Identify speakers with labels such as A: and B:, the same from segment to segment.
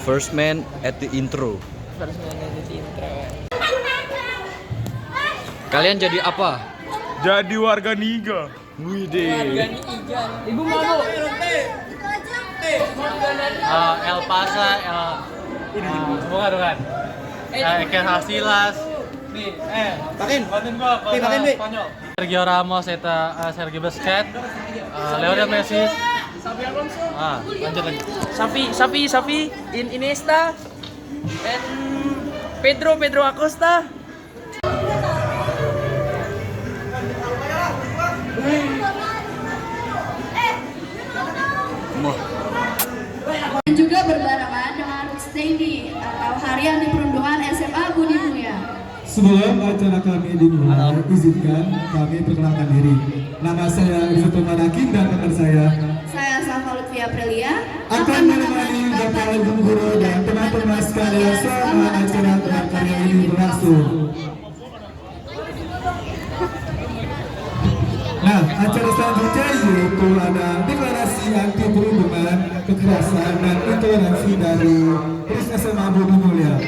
A: First man at the intro.
B: First man at the intro.
A: Kalian jadi apa?
C: Jadi warga Niga.
A: Widih.
B: Warga Nigan. Ibu mau.
D: El Pasa, bukan. Iker Casillas. Nih,
B: Pakin.
D: bantuin gua.
B: Pakin, Bi.
D: Spanyol. Sergio Ramos, Sergio Busquets, Lionel Messi. Lanjut lagi.
B: Safi, Iniesta, and Pedro Acosta.
E: Dan juga berbarengan dengan Stendi atau Harian di Perundungan SMA Budi Mulia.
F: Sebelum acara kami dimulai, izinkan kami perkenalkan diri. Nama saya Rizal Manakin dan rekan saya
E: Saya Safa Lutfi Aprilia
F: akan menemani Bapak Ibu Guru dan teman-teman sekalian selama acara karya ini berlangsung. Nah, acara selanjutnya yaitu ada deklarasi anti perundungan, kekerasan, dan intoleransi dari Pris SMA Budi Mulia.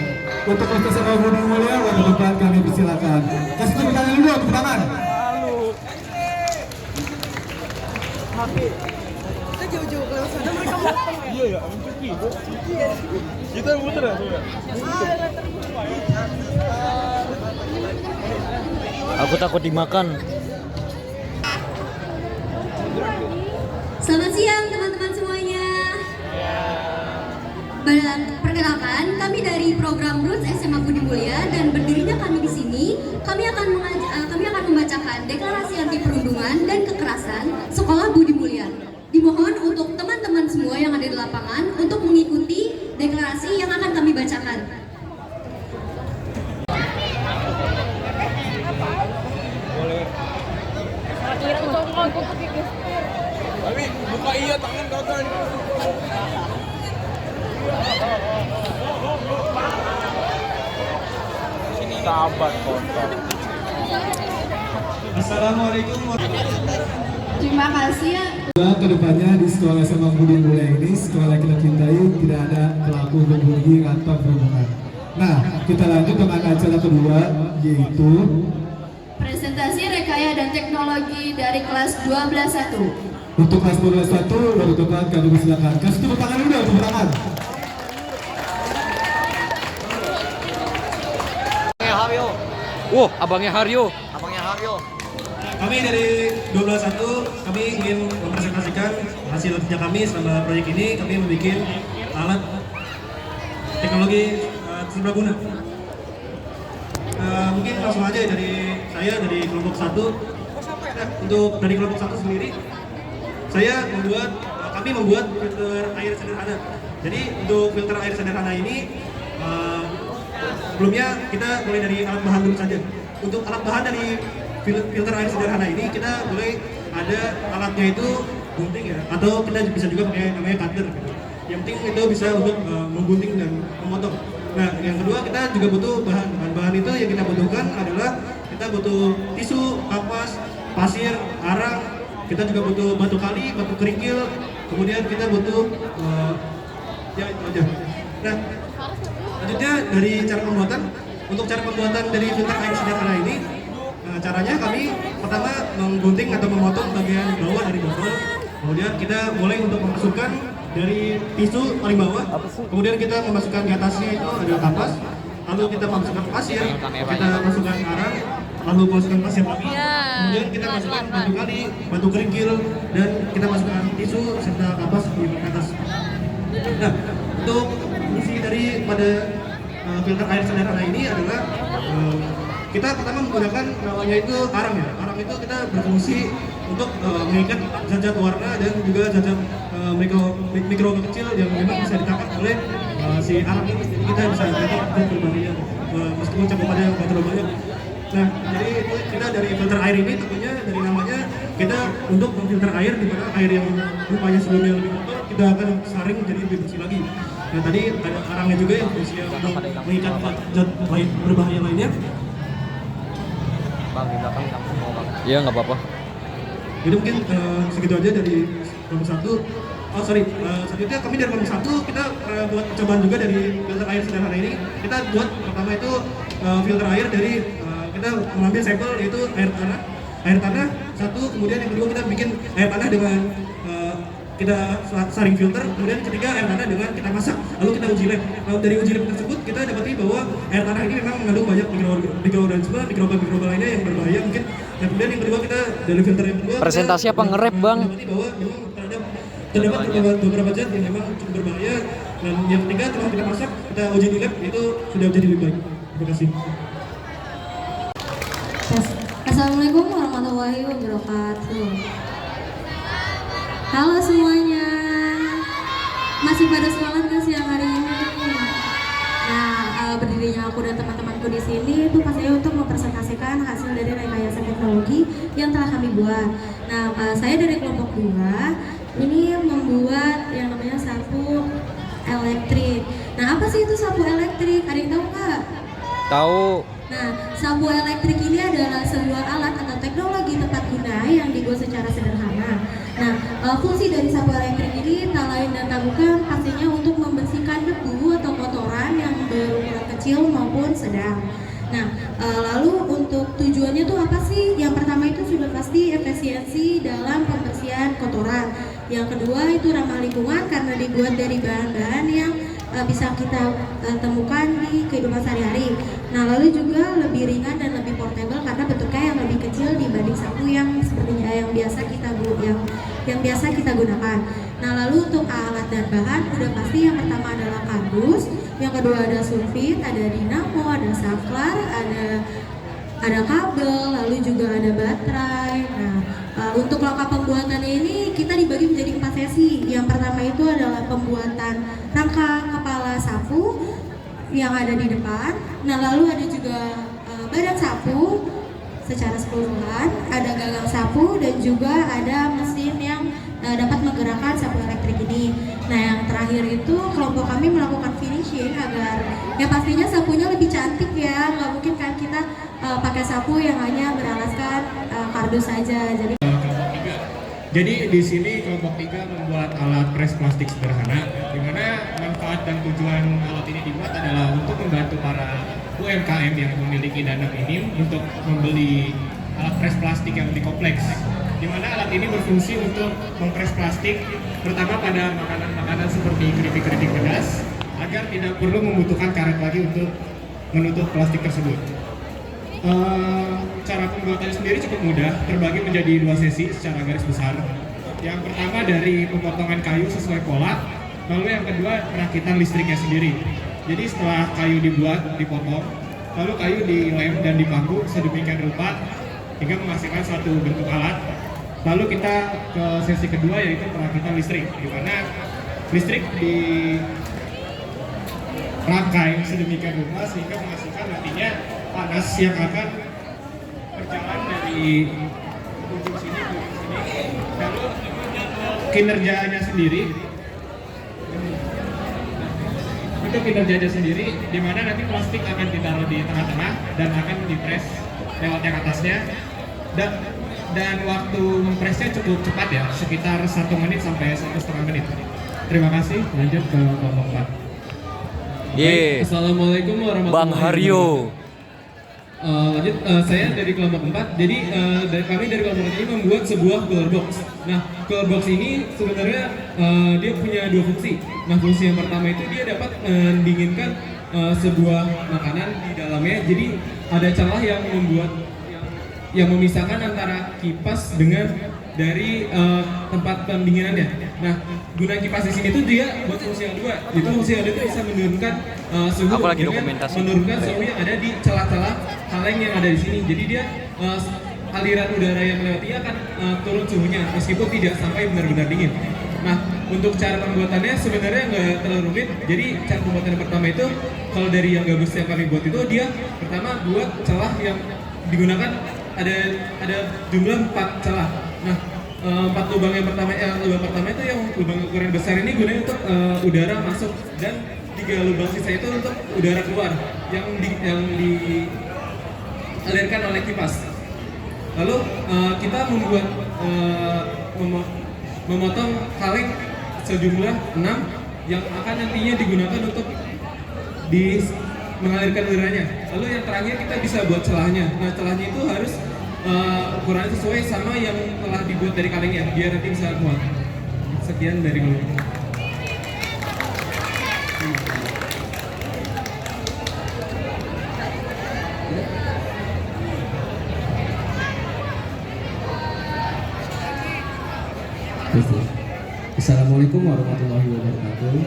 F: Untuk Pris SMA Budi Mulia, warga depan kami persilakan. Kasih tepuk tangan dulu, tepuk tangan.
C: Iya ya, mencuci. Kita yang muter ya, Soya?
A: Aku takut dimakan.
E: Selamat siang teman-teman semuanya. Perkenalkan, kami dari program Roots SMA Budi Mulia dan berdirinya kami di sini, kami akan membacakan deklarasi anti perundungan dan kekerasan Sekolah Budi Mulia. Dimohon untuk teman-teman semua yang ada di lapangan untuk mengikuti deklarasi yang akan kami bacakan.
C: Tapi buka iya tangan kawan. Sahabat kotor.
F: Assalamualaikum warahmatullahi wabarakatuh.
E: Terima kasih ya.
F: Kedepannya di sekolah SMA Budi Mulia ini, sekolah kita cintai, tidak ada pelaku berbullying atau perundungan. Nah, kita lanjut dengan acara kedua, yaitu
E: Presentasi rekaya dan teknologi dari kelas 12-1.
F: untuk kelas 12-1, baru depan kami persilakan. Kasih tepuk tangan dulu, tepuk tangan.
A: Wow, abangnya Haryo.
G: Kami dari 12.1, kami ingin mempresentasikan hasil kerja kami selama proyek ini. Kami membuat alat teknologi serbaguna. Mungkin langsung aja dari saya dari kelompok 1. Nah, untuk dari kelompok 1 sendiri, kami membuat filter air sederhana. Jadi untuk filter air sederhana ini, sebelumnya kita mulai dari alat bahan dulu saja. Untuk alat bahan dari filter air sederhana ini, kita mulai ada alatnya itu gunting ya, atau kita bisa juga pakai namanya cutter gitu. Yang penting itu bisa untuk menggunting dan memotong. Nah, yang kedua kita juga butuh bahan itu yang kita butuhkan adalah kita butuh tisu, kapas, pasir, arang. Kita juga butuh batu kali, batu kerikil. Kemudian kita butuh ya itu aja. Nah, selanjutnya dari cara pembuatan. Untuk cara pembuatan dari filter air sederhana ini, caranya kami pertama menggunting atau memotong bagian bawah dari botol. Kemudian kita mulai untuk memasukkan dari tisu paling bawah. Kemudian kita memasukkan di atasnya itu ada kapas. Lalu kita masukkan pasir, kita masukkan arang, lalu masukkan pasir lagi. Kemudian kita masukkan batu kali, batu kerikil, dan kita masukkan tisu serta kapas di atas. Nah, untuk fungsi daripada filter air sederhana ini adalah kita pertama menggunakan namanya itu arang ya. Arang itu kita berfungsi untuk mengikat zat-zat warna dan juga zat-zat mikro kecil yang memang bisa ditangkap oleh si arang ini. Jadi kita bisa menangkap zat berbahaya meskipun cakupannya nggak terlalu banyak. Nah, jadi itu kita dari filter air ini tentunya dari namanya kita untuk memfilter air, di mana air yang rupanya sebelumnya lebih kotor kita akan saring jadi lebih bersih lagi. Nah, tadi ada arangnya juga yang fungsinya untuk mengikat zat lain berbahaya lainnya.
A: Iya, nggak apa-apa.
G: Jadi mungkin segitu aja dari nomor 1. selanjutnya kami dari kelompok 1 kita buat percobaan juga dari filter air sederhana ini. Kita buat pertama itu filter air dari kita mengambil sampel yaitu air tanah satu, kemudian yang kedua kita bikin air tanah dengan kita saring filter, kemudian ketiga air tanah dengan kita masak, lalu kita uji lab. Dari uji lab tersebut kita dapati bahwa air tanah ini memang mengandung banyak mikroorganisme, mikroba lainnya yang berbahaya mungkin. Dan kemudian yang kedua kita dari filter yang kedua
A: Presentasi apa nge-rap, Bang?
G: dapati bahwa memang terdapat beberapa zat yang memang cukup berbahaya. Dan yang ketiga setelah kita masak, kita uji di lab itu sudah menjadi lebih baik. Terima kasih.
E: Assalamualaikum warahmatullahi wabarakatuh. Halo semuanya, masih pada semangat nggak siang hari ini? Nah, berdirinya aku dan teman-temanku di sini itu pastinya untuk mempresentasikan hasil dari rekayasa teknologi yang telah kami buat. Nah, saya dari kelompok 2 ini membuat yang namanya sapu elektrik. Nah, apa sih itu sapu elektrik? Ada yang tahu nggak?
A: Tahu.
E: Nah, sapu elektrik ini adalah sebuah alat atau teknologi tepat guna yang dibuat secara sederhana. Nah, fungsi dari sapu elektrik ini tak lain dan tak bukan pastinya untuk membersihkan debu atau kotoran yang berukuran kecil maupun sedang. Nah, lalu untuk tujuannya tuh apa sih? Yang pertama itu sudah pasti efisiensi dalam pembersihan kotoran. Yang kedua itu ramah lingkungan karena dibuat dari bahan-bahan yang bisa kita temukan di kehidupan sehari-hari. Nah, lalu juga lebih ringan dan lebih portable karena bentuknya yang lebih kecil dibanding sapu yang sepertinya yang biasa kita gunakan. Nah, lalu untuk alat dan bahan udah pasti yang pertama adalah kardus, yang kedua ada sulfit, ada dinamo, ada saklar, ada kabel, lalu juga ada baterai. Nah, untuk langkah pembuatannya ini kita dibagi menjadi 4 sesi. Yang pertama itu adalah pembuatan rangka kepala sapu yang ada di depan. Nah, lalu ada juga badan sapu secara keseluruhan, ada gagang sapu dan juga ada mesin yang dapat menggerakkan sapu elektrik ini. Nah, yang terakhir itu kelompok kami melakukan finishing agar ya pastinya sapunya lebih cantik ya. Nggak mungkin kan kita pakai sapu yang hanya beralaskan kardus saja.
H: Jadi di sini kelompok 3 membuat alat pres plastik sederhana, di mana manfaat dan tujuan alat ini dibuat adalah untuk membantu para UMKM yang memiliki dana minim untuk membeli alat pres plastik yang lebih kompleks. Di mana alat ini berfungsi untuk mempres plastik, terutama pada makanan-makanan seperti keripik-keripik pedas, agar tidak perlu membutuhkan karet lagi untuk menutup plastik tersebut. Cara pembuatannya sendiri cukup mudah, terbagi menjadi 2 sesi secara garis besar. Yang pertama dari pemotongan kayu sesuai pola, lalu yang kedua perakitan listriknya sendiri. Jadi setelah kayu dipotong, lalu kayu dilem dan dipangku sedemikian rupa hingga menghasilkan suatu bentuk alat. Lalu kita ke sesi kedua yaitu perakitan listrik, di mana listrik dirangkai sedemikian rupa sehingga menghasilkan nantinya panas yang akan berjalan dari ujung sini ke ujung sini. Lalu kinerjanya sendiri, untuk kinerjanya sendiri, di mana nanti plastik akan ditaruh di tengah-tengah dan akan dipres lewat yang atasnya. Dan waktu mempresnya cukup cepat ya, sekitar 1 menit sampai 1,5 menit. Terima kasih. Lanjut ke kelompok 4.
C: Assalamualaikum warahmatullahi
A: Bang Haryo.
C: Lanjut, saya dari kelompok 4. Jadi kami dari kelompok ini membuat sebuah cooler box. Nah, cooler box ini sebenarnya dia punya 2 fungsi. Nah, fungsi yang pertama itu dia dapat mendinginkan sebuah makanan di dalamnya. Jadi ada celah yang memisahkan antara kipas dengan dari tempat pendinginannya. Nah, guna kipas di sini tuh dia buat fungsi yang kedua. Itu fungsi yang kedua itu bisa menurunkan suhu dengan menurunkan suhu yang ada di celah-celah kaleng yang ada di sini. Jadi dia aliran udara yang melewatinya akan turun suhunya meskipun tidak sampai benar-benar dingin. Nah, untuk cara pembuatannya sebenarnya nggak terlalu rumit. Jadi cara pembuatan yang pertama itu kalau dari yang gabus yang kami buat itu dia pertama buat celah yang digunakan ada jumlah 4 celah. Nah, 4 lubang yang pertama itu yang lubang ukuran besar ini gunanya untuk udara masuk dan 3 lubang sisa itu untuk udara keluar yang dialirkan oleh kipas. Lalu kita membuat memotong kaleng sejumlah 6 yang akan nantinya digunakan untuk mengalirkan udaranya. Lalu yang terakhir kita bisa buat celahnya. Nah, celahnya itu harus ukurannya sesuai sama yang telah dibuat dari kalengnya biar nanti bisa muat. Sekian dari gue.
I: Assalamualaikum warahmatullahi wabarakatuh.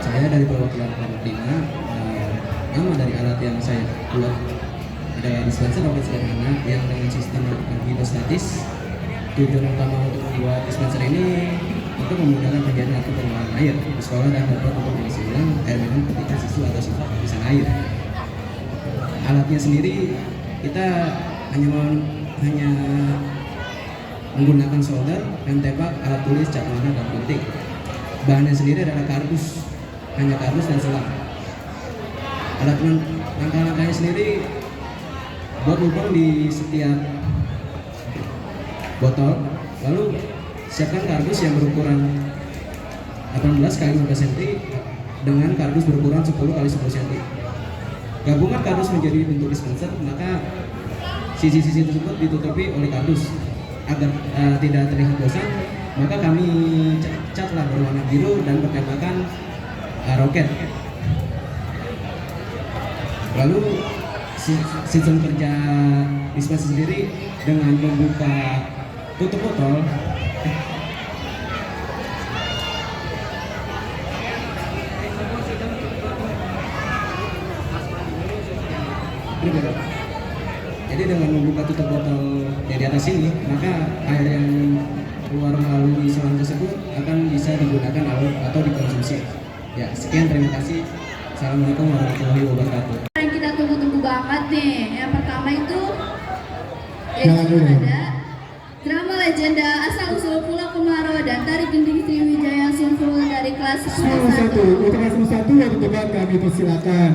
I: Saya dari perwakilan kelompok 5. Nama dari alat yang saya buat adalah dispenser obat sederhana yang dengan sistem melakukan hidrostatis. Tujuan utama untuk membuat dispenser ini untuk memudahkan penjagaan atau pengelolaan air di sekolah dan dapat untuk mengisi ulang air minum ketika siswa atau siswa kehabisan air. Alatnya sendiri kita hanya menggunakan solder, rem tembak, alat tulis, cat warna, dan gunting. Bahannya sendiri adalah kardus, hanya kardus dan selang. Alat langkah-langkahnya sendiri buat lubang di setiap botol, lalu siapkan kardus yang berukuran 18 x 15 cm dengan kardus berukuran 10 x 10 cm. Gabungan kardus menjadi bentuk dispenser, maka sisi-sisi tersebut ditutupi oleh kardus. Agar tidak terlihat bosan, maka kami catlah berwarna biru dan bertembakan roket. Lalu sistem kerja dispenser sendiri dengan membuka tutup botol. Jadi dengan membuka tutup botol di atas ini, maka air yang keluar melalui selang tersebut akan bisa digunakan atau dikonsumsi. Ya, sekian, terima kasih. Assalamualaikum warahmatullahi wabarakatuh.
E: Yang kita tunggu-tunggu banget nih. Yang pertama itu
F: Jangan dulu.
E: ada drama legenda asal usul Pulau Kemarau dan tari gending Sriwijaya Sinful dari kelas 1.
F: Untuk kelas 1 yang teman kami persilakan.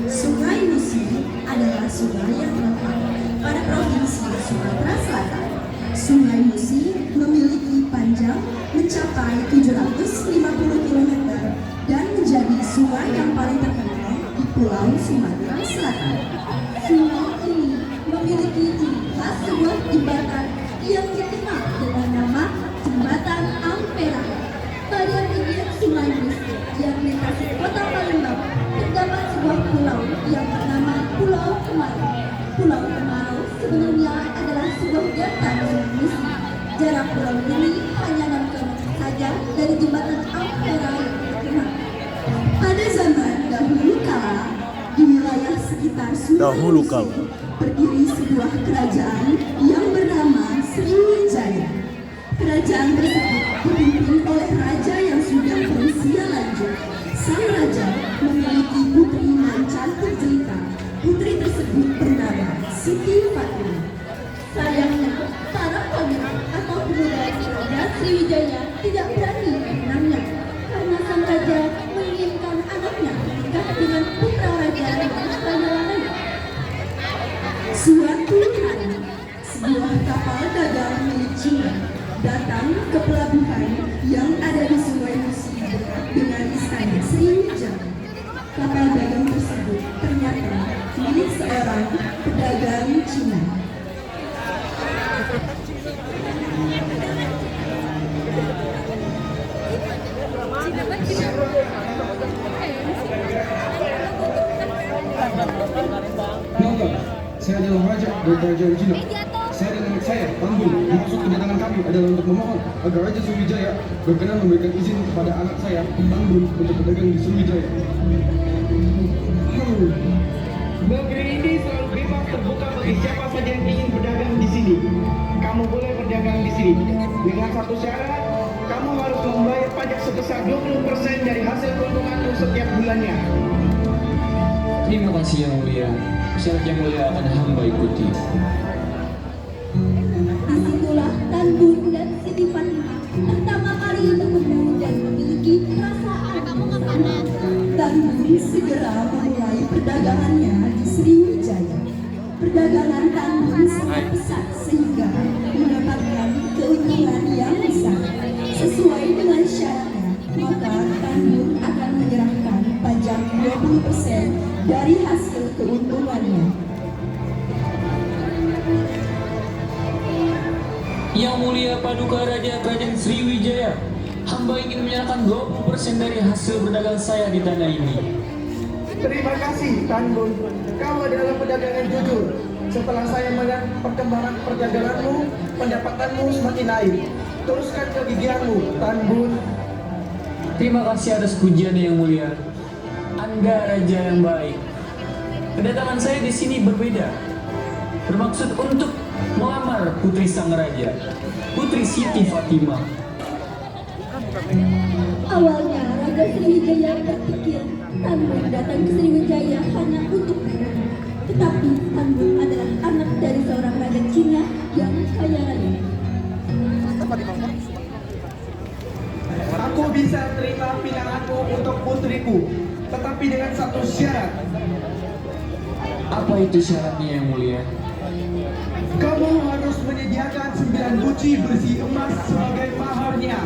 J: Sungai Musi adalah sungai yang terletak pada provinsi Sumatera Selatan. Sungai Musi memiliki panjang mencapai 750 km dan menjadi sungai yang paling terkenal di Pulau Sumatera Selatan. Sungai ini memiliki ciri khas sebuah jembatan yang dikenal dengan nama Jembatan Ampera. Pada pinggir Sungai Musi yang melintasi kota Palembang terdapat sebuah pulau yang bernama Pulau Kemarau. Pulau Kemarau sebenarnya adalah sebuah delta Sungai Musi. Jarak pulau ini hanya 6 km saja dari jembatan Ampera yang terkenal. Pada zaman dahulu kala, di wilayah sekitar Sungai Musi berdiri sebuah kerajaan yang bernama Sriwijaya. Kerajaan tersebut dipimpin oleh raja yang sudah berusia lanjut. Sang raja memiliki putri yang cantik jelita. Putri tersebut bernama Siti Fatimah. Sayangnya, para pangeran atau pemuda kerajaan Sriwijaya tidak berani mengenangnya karena sang raja menginginkan anaknya menikah dengan putra raja yang kaya raya. Suatu hari, sebuah kapal dagang milik Cina datang ke pelabuhan yang ada di Sungai Musi dengan istana Sriwijaya. Kapal dagang tersebut ternyata milik seorang pedagang Cina.
F: Nonton, saya adalah raja dari kerajaan Cina. Saya dan anak saya, Tanggul, maksud kedatangan kami adalah untuk memohon agar Raja Sriwijaya berkenan memberikan izin kepada anak saya, Tanggul, untuk berdagang di Sriwijaya.
K: Negeri ini selalu bebas terbuka bagi siapa saja yang ingin berdagang di sini. Kamu boleh berdagang di sini dengan satu syarat, kamu harus membayar pajak sebesar 20% dari hasil keuntunganmu setiap bulannya.
L: Terima kasih yang mulia. Syarat yang mulia akan hamba ikuti.
E: Disitulah Tanbur dan Siti Fatimah pertama kali bertemu dan memiliki perasaan yang sama.
J: Tanbun segera memulai perdagangannya di Sriwijaya. Perdagangan Tanbun sangat pesat sehingga mendapatkan keuntungan yang besar. Sesuai dengan syaratnya, maka Tanbun akan menyerahkan pajak 20% dari hasil keuntungannya.
L: Yang Mulia Paduka Raja Kerajaan Sriwijaya, hamba ingin menyerahkan 20% dari hasil berdagang saya di tanah ini.
K: Terima kasih, Tanbun. Kau adalah pedagang yang jujur. Setelah saya melihat perkembangan perdaganganmu, pendapatanmu semakin naik. Teruskan kegigihanmu, Tanbun.
L: Terima kasih atas pujiannya yang mulia. Anda raja yang baik. Kedatangan saya di sini berbeda. Bermaksud untuk melamar putri sang raja, Putri Siti Fatimah.
J: Awalnya Raja Sriwijaya berpikir Tanbun datang ke Sriwijaya hanya untuk berburu. Tetapi Tanbun adalah anak dari seorang raja Cina yang kaya raya.
K: Aku bisa terima pinanganmu untuk putriku, tetapi dengan satu syarat.
L: Apa itu syaratnya yang mulia?
K: Kamu harus menyediakan 9 guci bersih emas sebagai maharnya.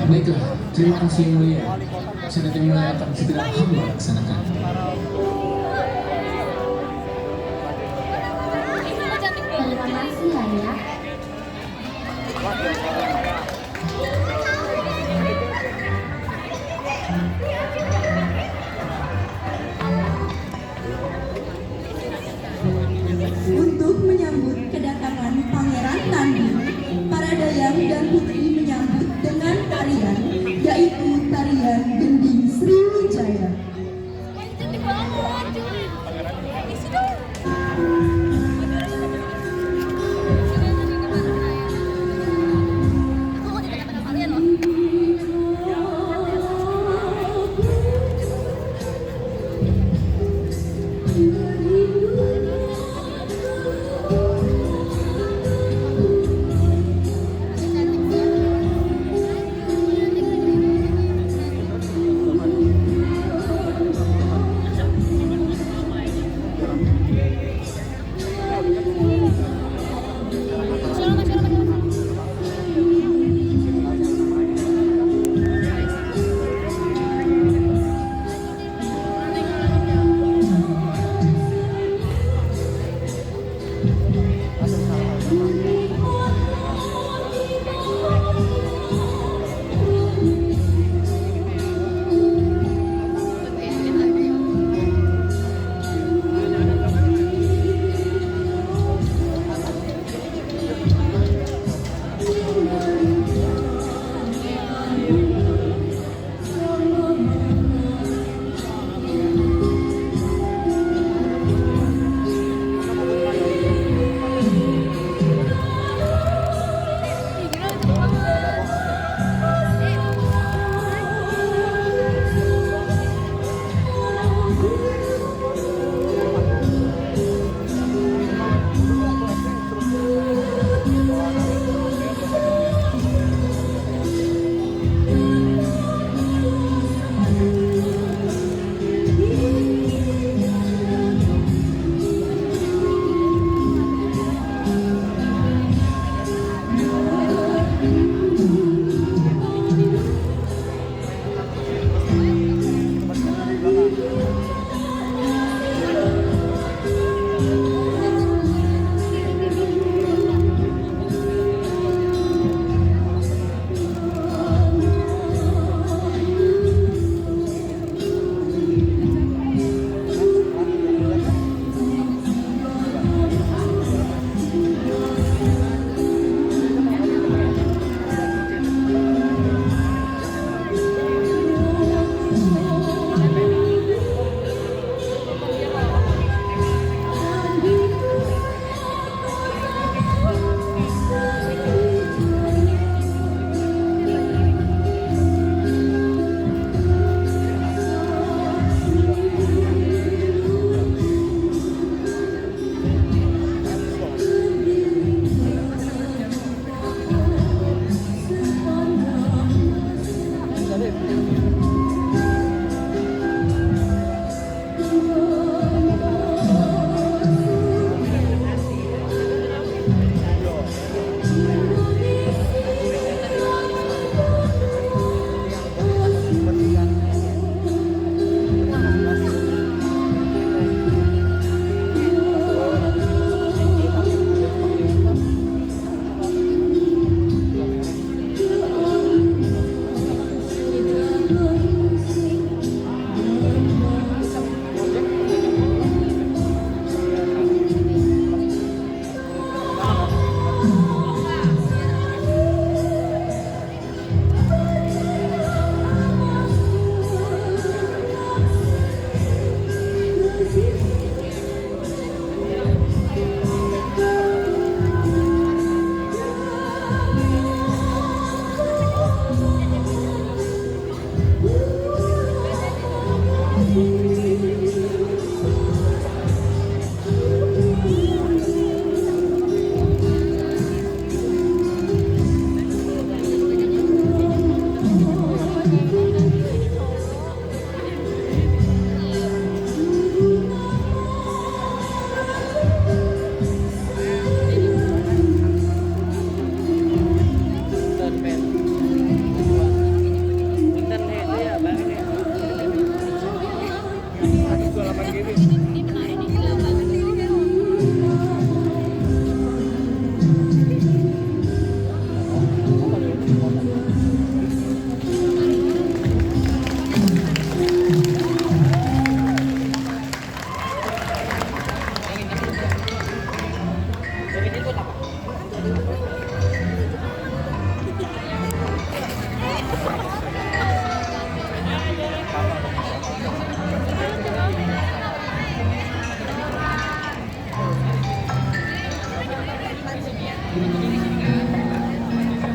L: Baiklah, terima kasih yang mulia. Syarat yang mulia akan segera hamba laksanakan.
E: Terima kasih Ayah.
J: Untuk menyambut kedatangan Pangeran Tanbun, para dayang dan putri menyambut dengan tarian, yaitu tarian Gending Sriwijaya.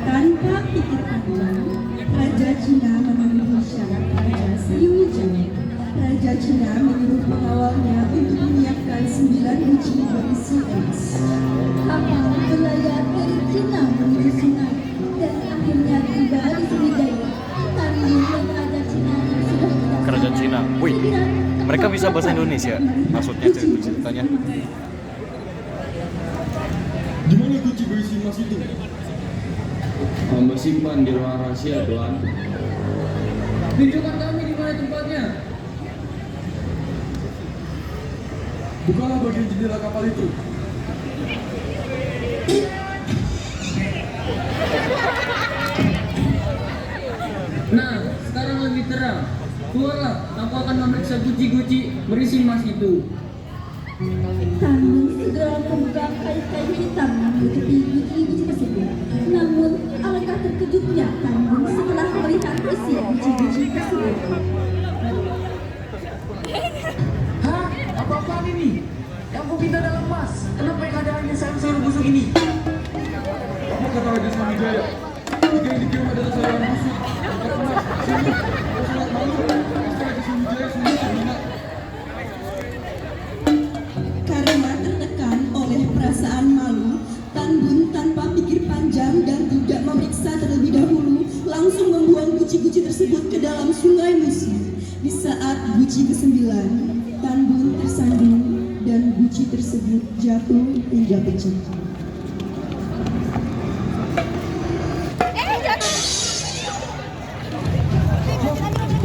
J: Tanpa pikir panjang, Raja Cina memenuhi syarat Raja Sriwijaya. Raja Cina menyuruh pengawalnya untuk menyiapkan 9 guci berisi emas.
E: Kapal berlayar dari Cina menuju sungai dan akhirnya tiba di Sriwijaya. Tanggul dan Raja Cina yang sudah tidak
A: Kerajaan
E: sabar.
A: Cina. Wih,
E: Pikiran
A: mereka bisa bahasa Indonesia. Maksudnya ceritanya.
C: Gimana kunci berisi emas itu?
M: Hamba simpan di ruang rahasia, Tuan.
B: Tunjukkan kami di mana tempatnya.
C: Bukalah bagian jendela kapal itu.
B: Nah, sekarang lebih terang. Keluarlah, aku akan memeriksa guci-guci berisi emas itu.
E: Tanggul segera membuka kain-kain hitam yang menutupi guci-guci tersebut. Namun, alangkah terkejutnya Tanggul setelah melihat isi guci-guci tersebut.
L: Hah? Apa-apaan ini? Yang ku minta dalam emas. Kenapa yang ada hanya sayur-sayur busuk ini?
C: Apa kata Raja Sriwijaya? Jika yang dikirim adalah sayuran busuk, karena sini, kau sangat malu. Pasti Raja Sriwijaya sendiri terhina.
J: Karena tertekan oleh perasaan malu, Tan Bun tanpa pikir panjang dan tidak memeriksa terlebih dahulu, langsung membuang guci-guci tersebut ke dalam sungai musuh. Di saat guci ke-9, Tan Bun tersandung dan guci tersebut jatuh hingga pecah.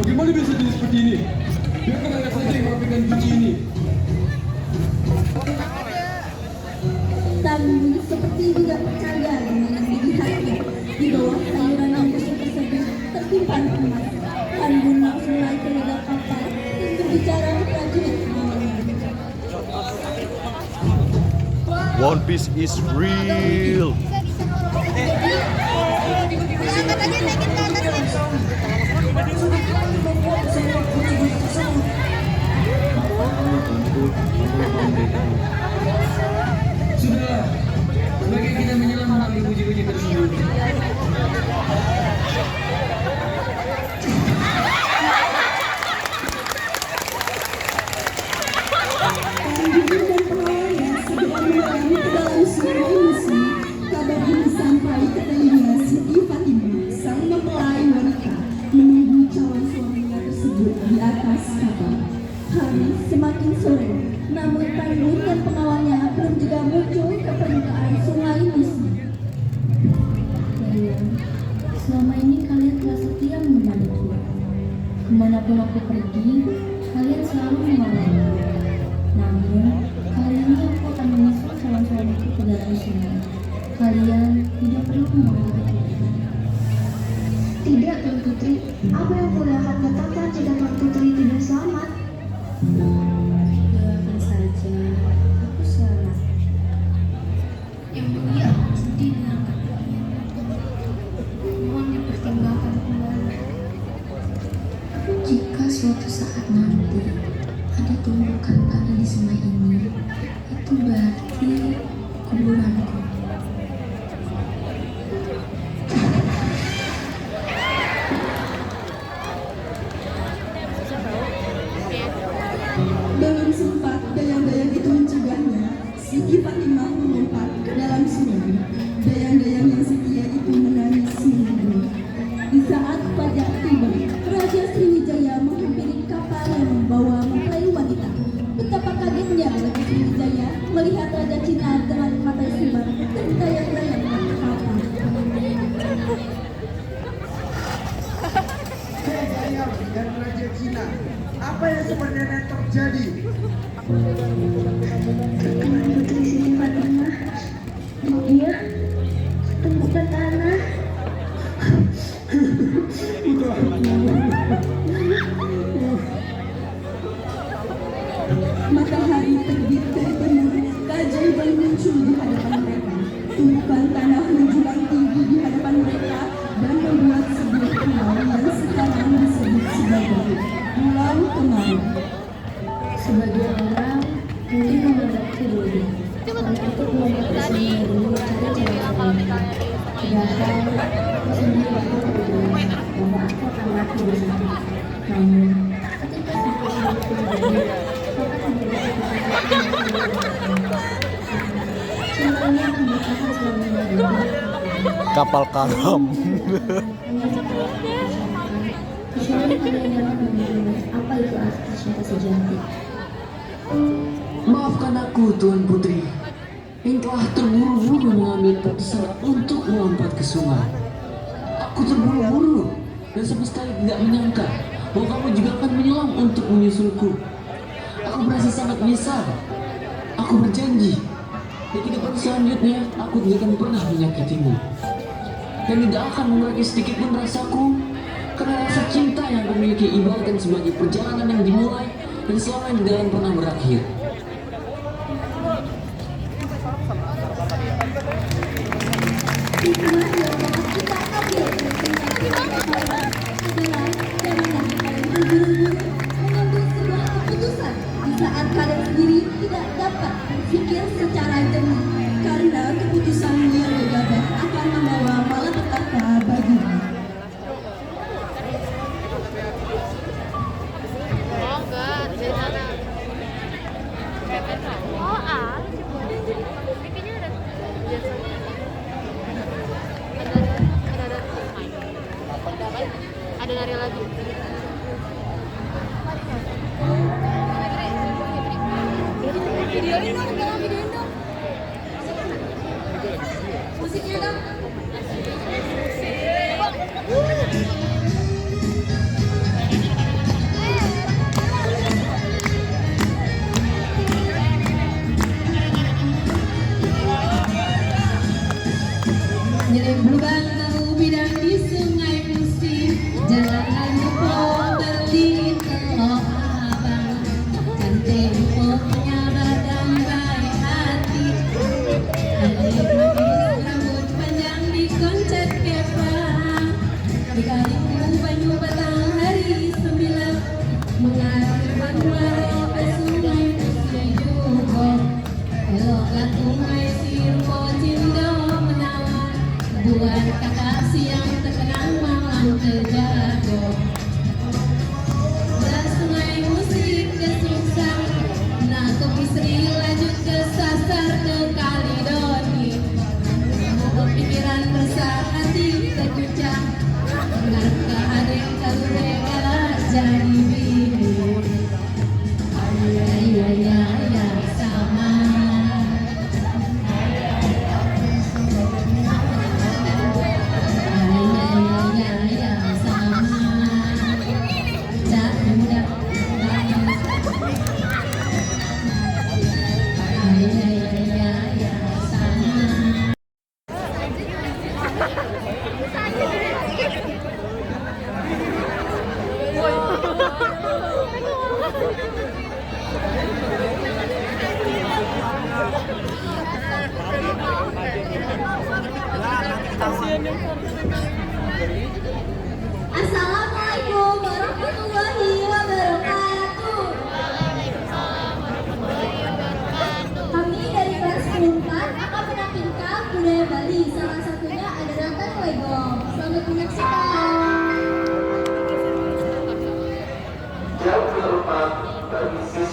C: Bagaimana bisa jadi seperti ini? Biarkan anak saja yang merapikan guci ini.
E: Tanggul seperti tidak percaya dengan yang dilihatnya. Di bawah sayuran yang busuk tersebut tersimpan emas. Tanggul langsung naik ke ledak kapal dan berbicara ke prajurit pengawalnya.
A: One Piece is real.
B: Sudahlah, sebagai kita menyelam mengambil guci-guci tersebut.
J: Kabar ini sampai ke telinga Siti Fatimah, sang mempelai wanita, menunggu calon suaminya tersebut di atas kapal. Hari semakin sore, namun Tanggul dan pengawalnya belum juga muncul ke permukaan sungai Musi.
E: Kalian, selama ini kalian telah setia menemaniku. Kemanapun aku pergi, kalian selalu mengawalku. Namun, kali ini aku akan menyusul calon suamiku ke dalam sungai. Kalian tidak perlu mengawalku.
N: Tidak, Tuan Putri. Apa yang boleh akan katakan jika Tuan Putri tidak selamat?
E: Doakan saja, aku selamat. Yang mulia sedih dengan kabarnya. Mohon dipertimbangkan kembali.
N: Jika suatu saat nanti ada tumbukan padi di sungai ini, itu berarti kuburanku.
J: Belum sempat dayang-dayang itu mencegahnya, Siti Fatimah melompat ke dalam sungai. Dayang-dayang yang setia itu menangis menangis. Di saat fajar tiba, Raja Sriwijaya menghampiri kapal yang membawa mempelai wanita. Betapa kagetnya Raja Sriwijaya melihat Raja Cina dengan mata sibar tertayang-tayang di kapal.
K: Dayang dan Raja Cina, apa yang sebenarnya terjadi?
N: Putri Siti Fatimah, dia temukan tanah.
J: Matahari terbit dari timur, keajaiban muncul di hadapan mereka. Tumpukan tanah menjulang tinggi di hadapan mereka dan membuat sebuah pulau yang sekarang disebut sebagai Pulau Kemari.
N: Sebagian orang mungkin menganggap dulu untuk melompat ke sini dulu cari cara lain. Padahal sendiri aku berdoa bahwa aku akan mati bersama. Namun ketika situasi itu terjadi, aku akan cintanya akan bertahan selama
A: Kapal karam.
N: Kecuali kalian dapat memahami apa itu arti cinta sejati.
L: Maafkan aku, Tuan Putri, yang telah terburu-buru mengambil keputusan untuk melompat ke sungai. Aku terburu-buru dan sama sekali tidak menyangka bahwa kamu juga akan menyelam untuk menyusulku. Aku merasa sangat menyesal. Aku berjanji di kehidupan selanjutnya aku tidak akan pernah menyakitimu dan tidak akan mengurangi sedikit pun rasaku, karena rasa cinta yang aku miliki ibaratkan sebagai perjalanan yang dimulai dan selamanya tidak akan pernah berakhir.
E: Hikmah yang dapat kita ambil dari cerita adalah janganlah kalian terburu-buru mengambil sebuah keputusan di saat kalian sendiri tidak dapat berpikir secara jernih, karena keputusan yang gegabah akan membawa malapetaka bagimu.
N: Ada nari lagi.
E: Videoin dong, jangan videoin dong. Musiknya dong. Nyelip lubang tahu bidang di sungai Musi, jalan lupa berdiri telok abang, kan tempoknya badan baik hati, alir manis rambut panjang dikoncet kepang, di kalimu banyu batang hari 9, mengalir bandara ke sungai Musi juga, eloklah sungai Sirpo Cindo menawan, buat kakak siang terkenang malam terjatuh. Belas sungai musik kesuksang, nah kopi seri lanjut ke sasar ke Kalidoni. Pikiran resah hati terguncang, benarkah ada yang tahu rela jadi bini? Ya sama. Assalamualaikum warahmatullahi wabarakatuh. Kami dari kelas 4 akan menampilkan budaya Bali. Salah satunya ada Rantang Legong. Selamat menyaksikan.
K: Jauh terlepas bagi siswa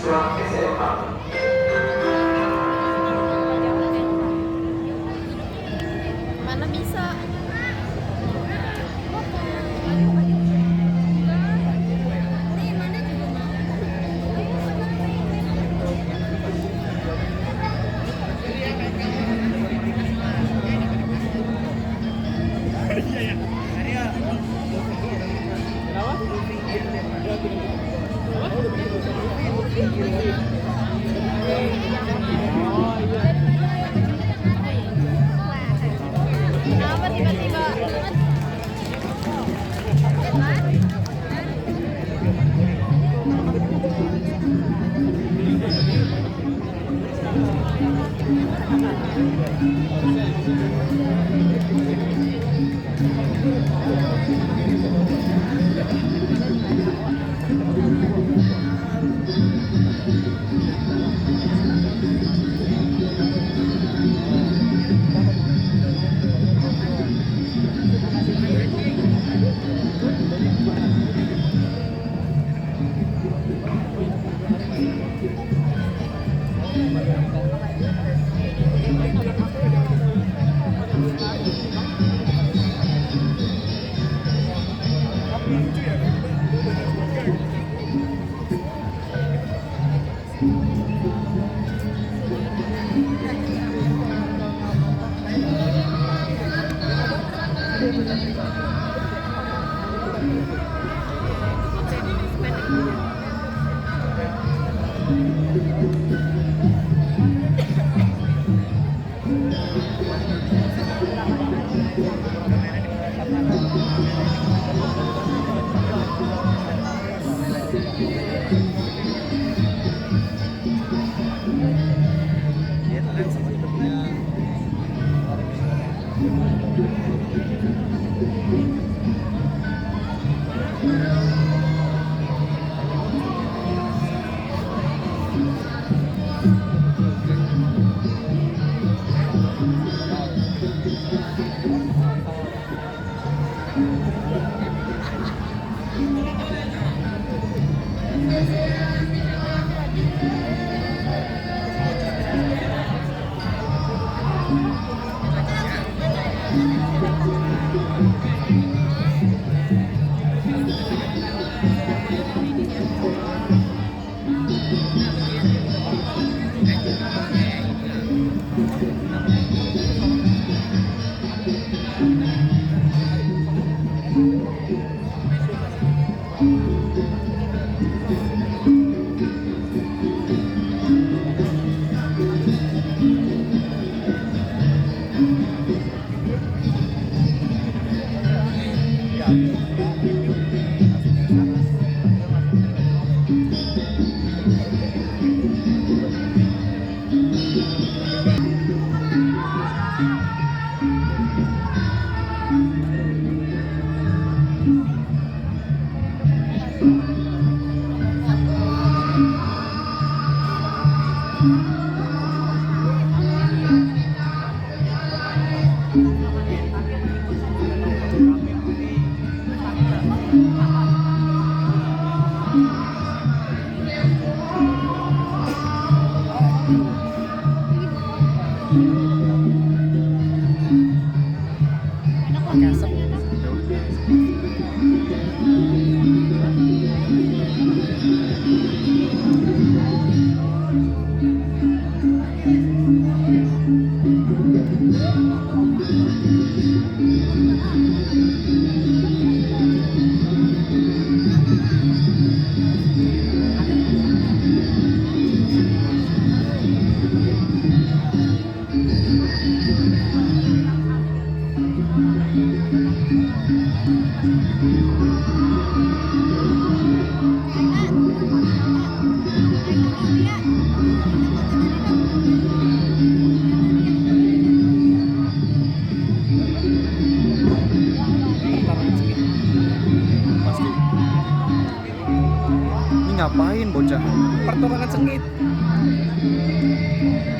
A: Ngapain bocah?
O: Pertolongan sengit.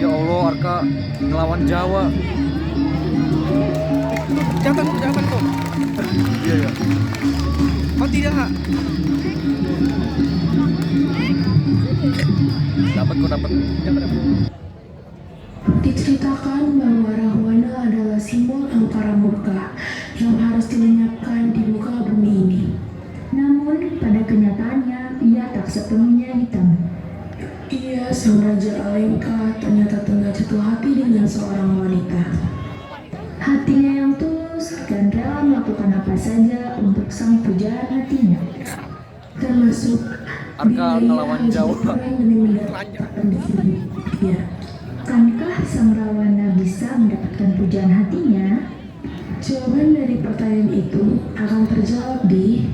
A: Ya Allah, Arka ngelawan Jawa.
O: Jangan tuh.
A: Iya ya.
O: Oh tidak.
A: Dapat.
N: Diceritakan bahwa Rahwana adalah simbol angkara murka yang harus dilenyapkan di muka bumi ini. Namun pada kenyataannya ia tak sepenuhnya hitam. Ia sang Raja Alengka ternyata tengah jatuh hati dengan seorang wanita. Hatinya yang tulus dan rela melakukan apa saja untuk sang pujaan hatinya, termasuk
A: Arka ngelawan Jawa.
N: Ya, akankah sang Rawana bisa mendapatkan pujian hatinya? Jawaban dari pertanyaan itu akan terjawab di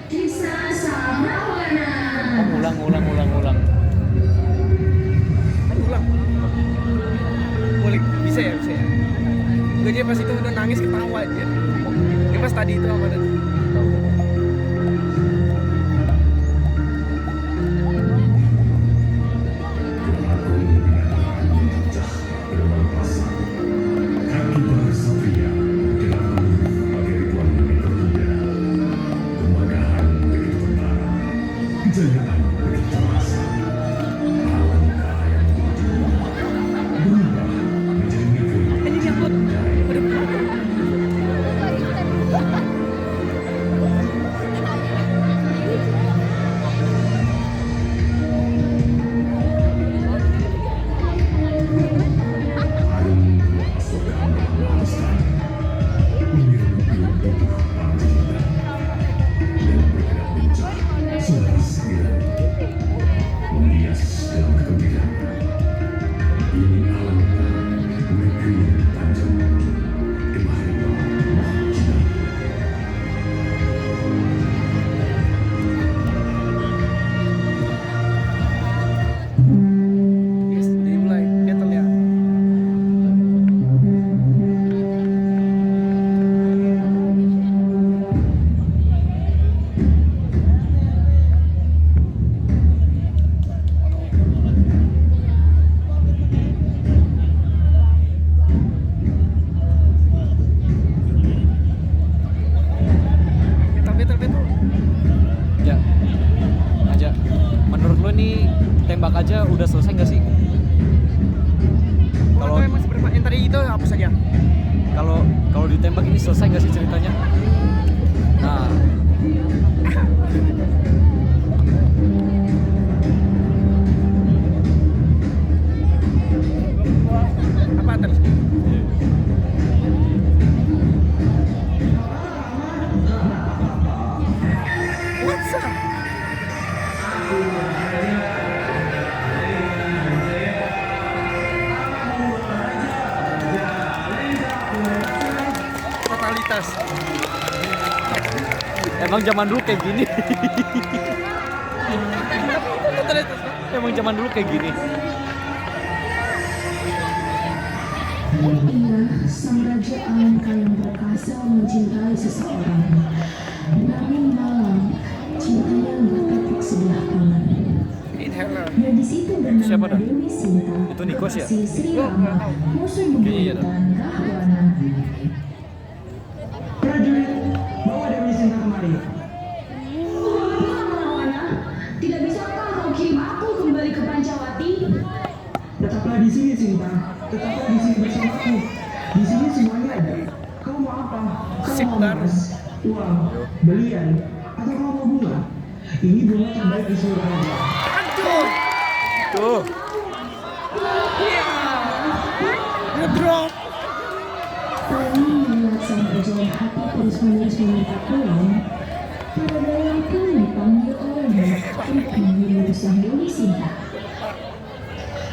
N: kisah sang Rawana.
A: Ulang.
O: Boleh, bisa ya. Gue aja pas itu udah nangis ketawa aja. Ini pas tadi itu apa tadi?
A: Ya. Aja. Menurut lu nih tembak aja udah selesai nggak sih? Kalau
O: emang seberapa yang tadi itu apa saja?
A: Kalau ditembak ini selesai nggak sih ceritanya? Nah.
O: Apa terus? What's up? Totalitas.
A: Emang zaman dulu kayak gini.
O: Totalitas.
A: Emang zaman dulu kayak gini.
N: Ia sang raja Alangka yang perkasa mencintai seseorang. Namun malam cintanya bertepuk sebelah tangan. Dan di situ
A: Siapa
N: bernama
A: dah?
N: Dewi Sinta.
A: Itu Nikos ya?
N: Si Sri Rama, musuh
A: Kayaknya iya dah.
N: bebuyutan Rahwana.
K: Prajurit, bawa Dewi Sinta kemari.
N: Rahwana, tidak bisakah kau kirim aku kembali ke Pancawati?
K: Tetaplah di sini, Sinta. Tetaplah di sini bersamaku. Di sini semuanya ada. Kau mau apa? Kau mau emas, uang, belian, atau kau mau bunga? Ini bunga terbaik di seluruh raja.
A: Tuh.
O: Ngedrop.
N: Kami melihat sang berjalan hati terus-menerus meminta pulang. Para dalang pun dipanggil olehnya untuk mengirim sang Dewi Sinta.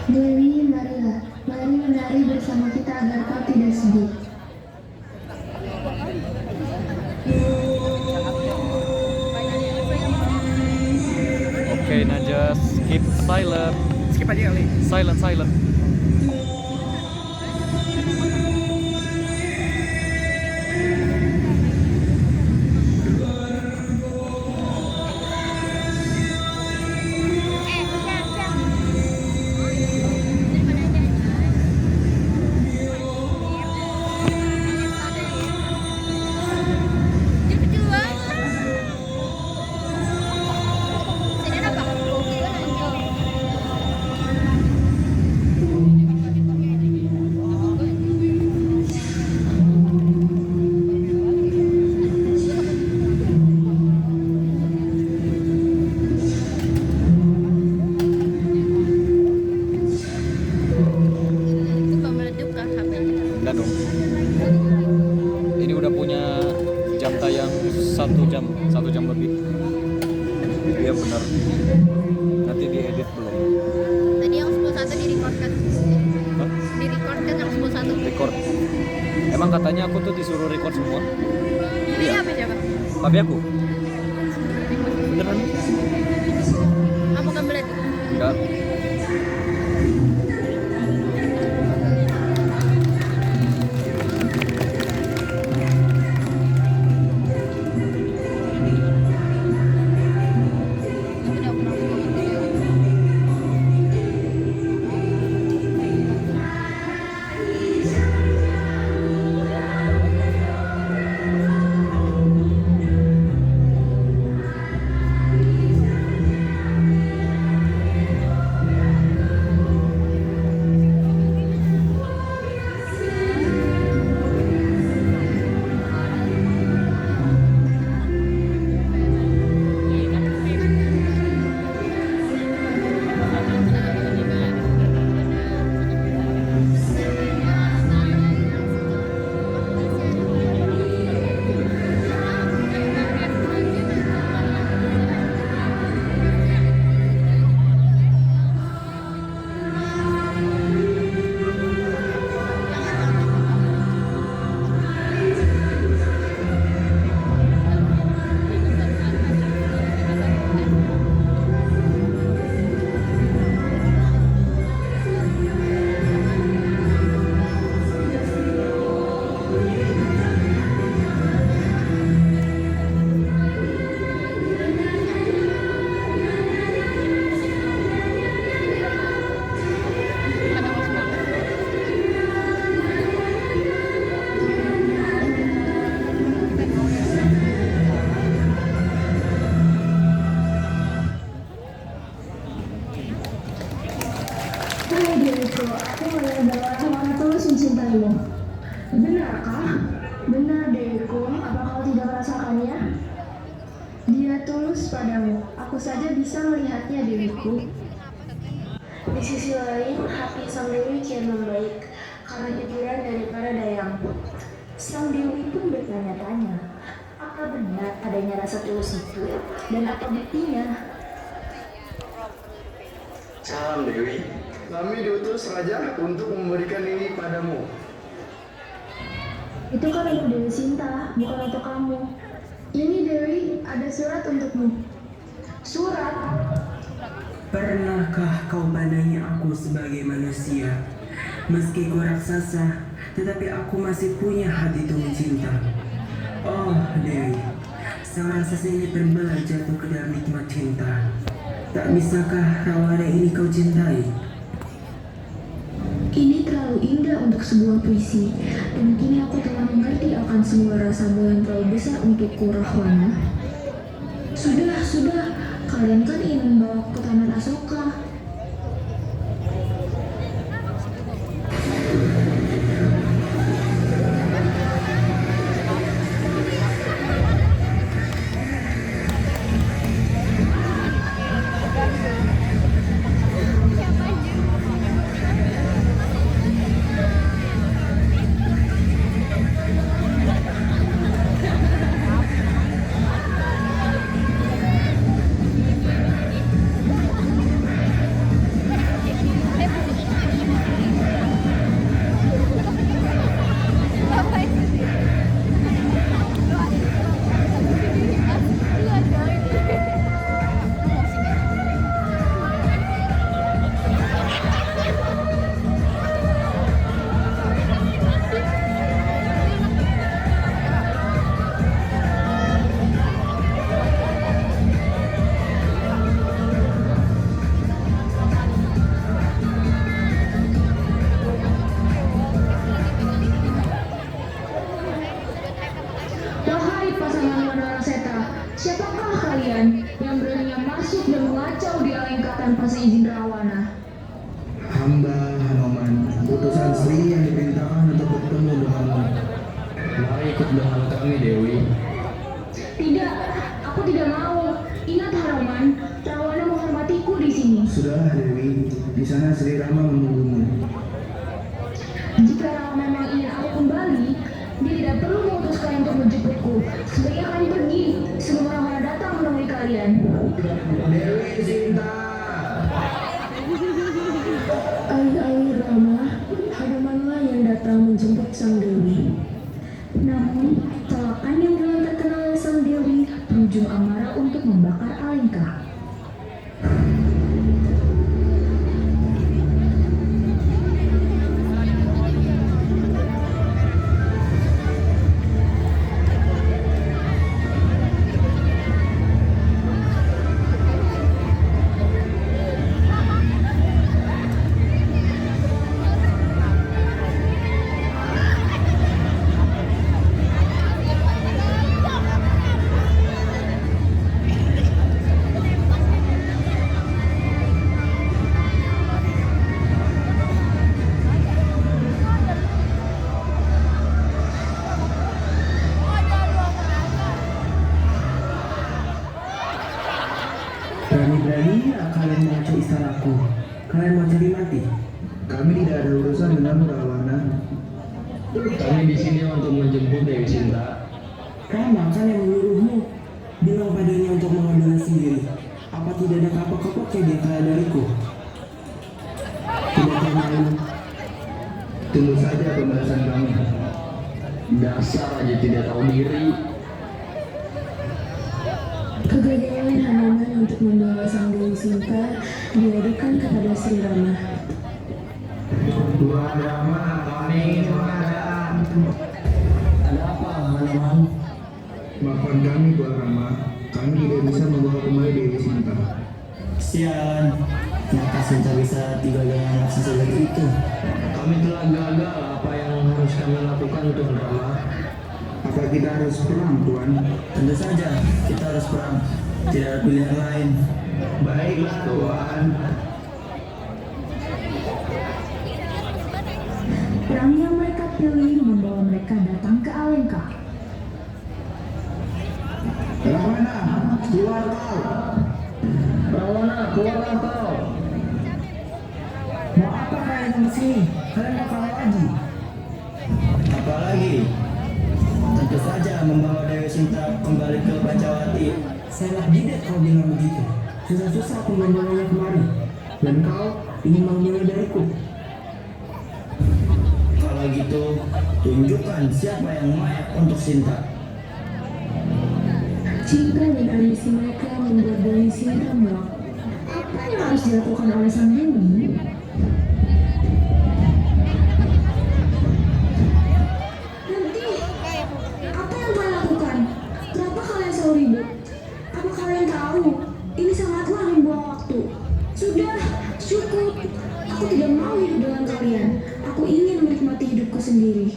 N: Dewi, marilah. Mari menari bersama kita agar kau tidak sedih.
A: Okay, now just keep silent.
O: Skip aja kali.
A: Silent. disuruh record semua.
P: Ini apa siapa?
A: Papi aku. Beneran?
P: Apa kamu lihat?
A: Enggak.
N: Hai diriku, aku melihat bahwa Tuhan tulus mencintaimu. Benarkah? Benar diriku, apa kau tidak merasakannya? Dia tulus padamu, aku saja bisa melihatnya diriku. Di sisi lain, hati sang dewi kian membaik karena hiburan daripada dayang. Sang dewi pun bertanya-tanya, apa benar adanya rasa tulus itu dan apa buktinya?
K: Salam Dewi, kami diutus Raja untuk memberikan ini padamu.
N: Itu kan untuk Dewi Sinta, bukan untuk kamu. Ini Dewi, ada surat untukmu. Surat?
Q: Pernahkah kau pandangi aku sebagai manusia? Meski ku raksasa, tetapi aku masih punya hati tulus cinta. Oh Dewi, sang raksasa ini terbelah jatuh ke dalam nikmat cinta. Tak bisakah Rawana ini kau cintai?
N: Ini terlalu indah untuk sebuah puisi, dan kini aku telah mengerti akan semua rasamu yang terlalu besar untukku, Rahwana. Sudah, kalian kan ingin membawa ke Taman Asoka. tanpa seizin Rawana.
K: Hamba Hanoman, putusan Sri yang diperintahkan untuk bertemu denganmu. Mari ikut dengan kami, Dewi.
N: Tidak, aku tidak mau. Ingat Hanoman, Rawana menghormatiku di sini.
K: Sudahlah Dewi, di sana Sri Rama menunggumu.
N: Jika Rawana memang ingin aku kembali, dia tidak perlu memutuskan untuk menjemputku. Sebaiknya kalian pergi sebelum Rawana datang menemui kalian.
K: Dewi Sinta.
N: Alih-alih Rama, Hanomanlah yang datang menjemput sang Dewi. Nah,
Q: aku. Kalian mau cari mati?
F: Kami tidak ada urusan denganmu, Rahwana.
M: Kami di sini untuk menjemput Dewi Sinta.
Q: Rama kan yang menyuruhmu. Bilang padanya untuk mengambilnya sendiri. Apa tidak ada kapok-kapoknya dia kaya dariku? Tidak malu.
M: Tunggu saja pembahasan kami. Dasar aja tidak tahu diri.
N: Kegagalan Hanuman untuk membawa sang Dewi Sinta diadukan kepada Sri Rama.
F: Tuan Rama, kami menghadap.
Q: Ada apa, Hanuman?
F: Maafkan kami, Tuan Rama. Kami tidak bisa membawa kembali Dewi Sinta.
Q: Sialan, kenapa Sinta bisa tinggal dengan anak sejelek itu?
M: Kami telah gagal. Apa yang harus kami lakukan, Tuan Rama?
F: Apa kita harus perang, Tuan?
Q: Tentu saja, kita harus perang. Tidak ada pilihan lain.
F: Baiklah, Tuan.
N: Perang yang mereka pilih membawa mereka datang ke Alengka.
F: Rahwana, keluar kau.
M: Rahwana, keluarlah kau.
Q: Mau apa kalian di sini? Kalian mau kalah lagi? Apa lagi? Tentu saja membawa Dewi Sinta kembali ke Pancawati. Salah jidat kau bilang begitu. Susah-susah aku membawanya kemari. Dan kau ingin mengambilnya dariku. Kalau gitu, tunjukkan siapa yang layak untuk Sinta.
N: Cinta dan ambisi mereka membuat Dewi Sinta menolak. Apa yang harus dilakukan oleh sang Dewi? Nanti, apa yang kalian lakukan? Kenapa kalian selalu ribut? Apa kalian tahu? Ini sangatlah membuang waktu. Sudah, cukup. Aku tidak mau hidup dengan kalian. Aku ingin menikmati hidupku sendiri.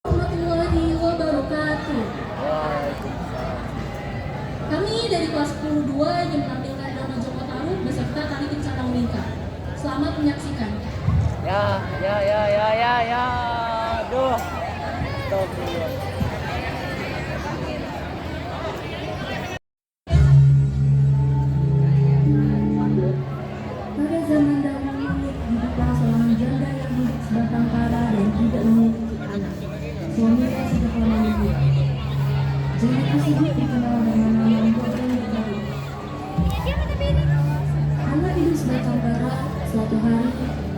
N: Warahmatullahi wabarakatuh. Kami dari kelas 10-2 ingin menampilkan drama Joko Tarub beserta tari Kencana Unika. Selamat menyaksikan.
D: Ya. Aduh. Stop dulu.
N: Pada zaman dahulu, hiduplah seorang janda yang hidup sebatang kara dan tidak memiliki anak. Suaminya sudah lama hidup. Janda tersebut dikenal dengan nama Mbok Rondo Tarub. Karena hidup sebatang kara, suatu hari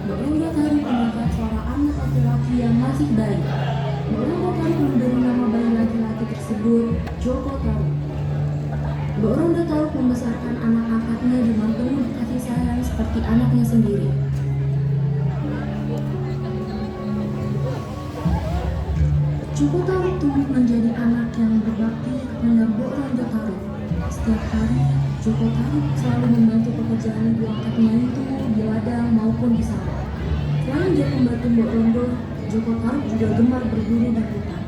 N: Mbok Rondo Tarub mendengar suara anak laki-laki yang masih bayi. Mbok Rondo Tarub memberi nama bayi laki-laki tersebut Joko Tarub. Mbok Rondo Tarub membesarkan anak angkatnya dengan penuh kasih sayang seperti anaknya sendiri. Joko Tarub tumbuh menjadi anak yang berbakti kepada Mbok Rondo Tarub. Setiap hari, Joko Tarub selalu membantu pekerjaan ibu angkatnya itu di ladang maupun di sawah. Selain dia membantu Mbok Rondo, Joko Tarub juga gemar berburu di hutan.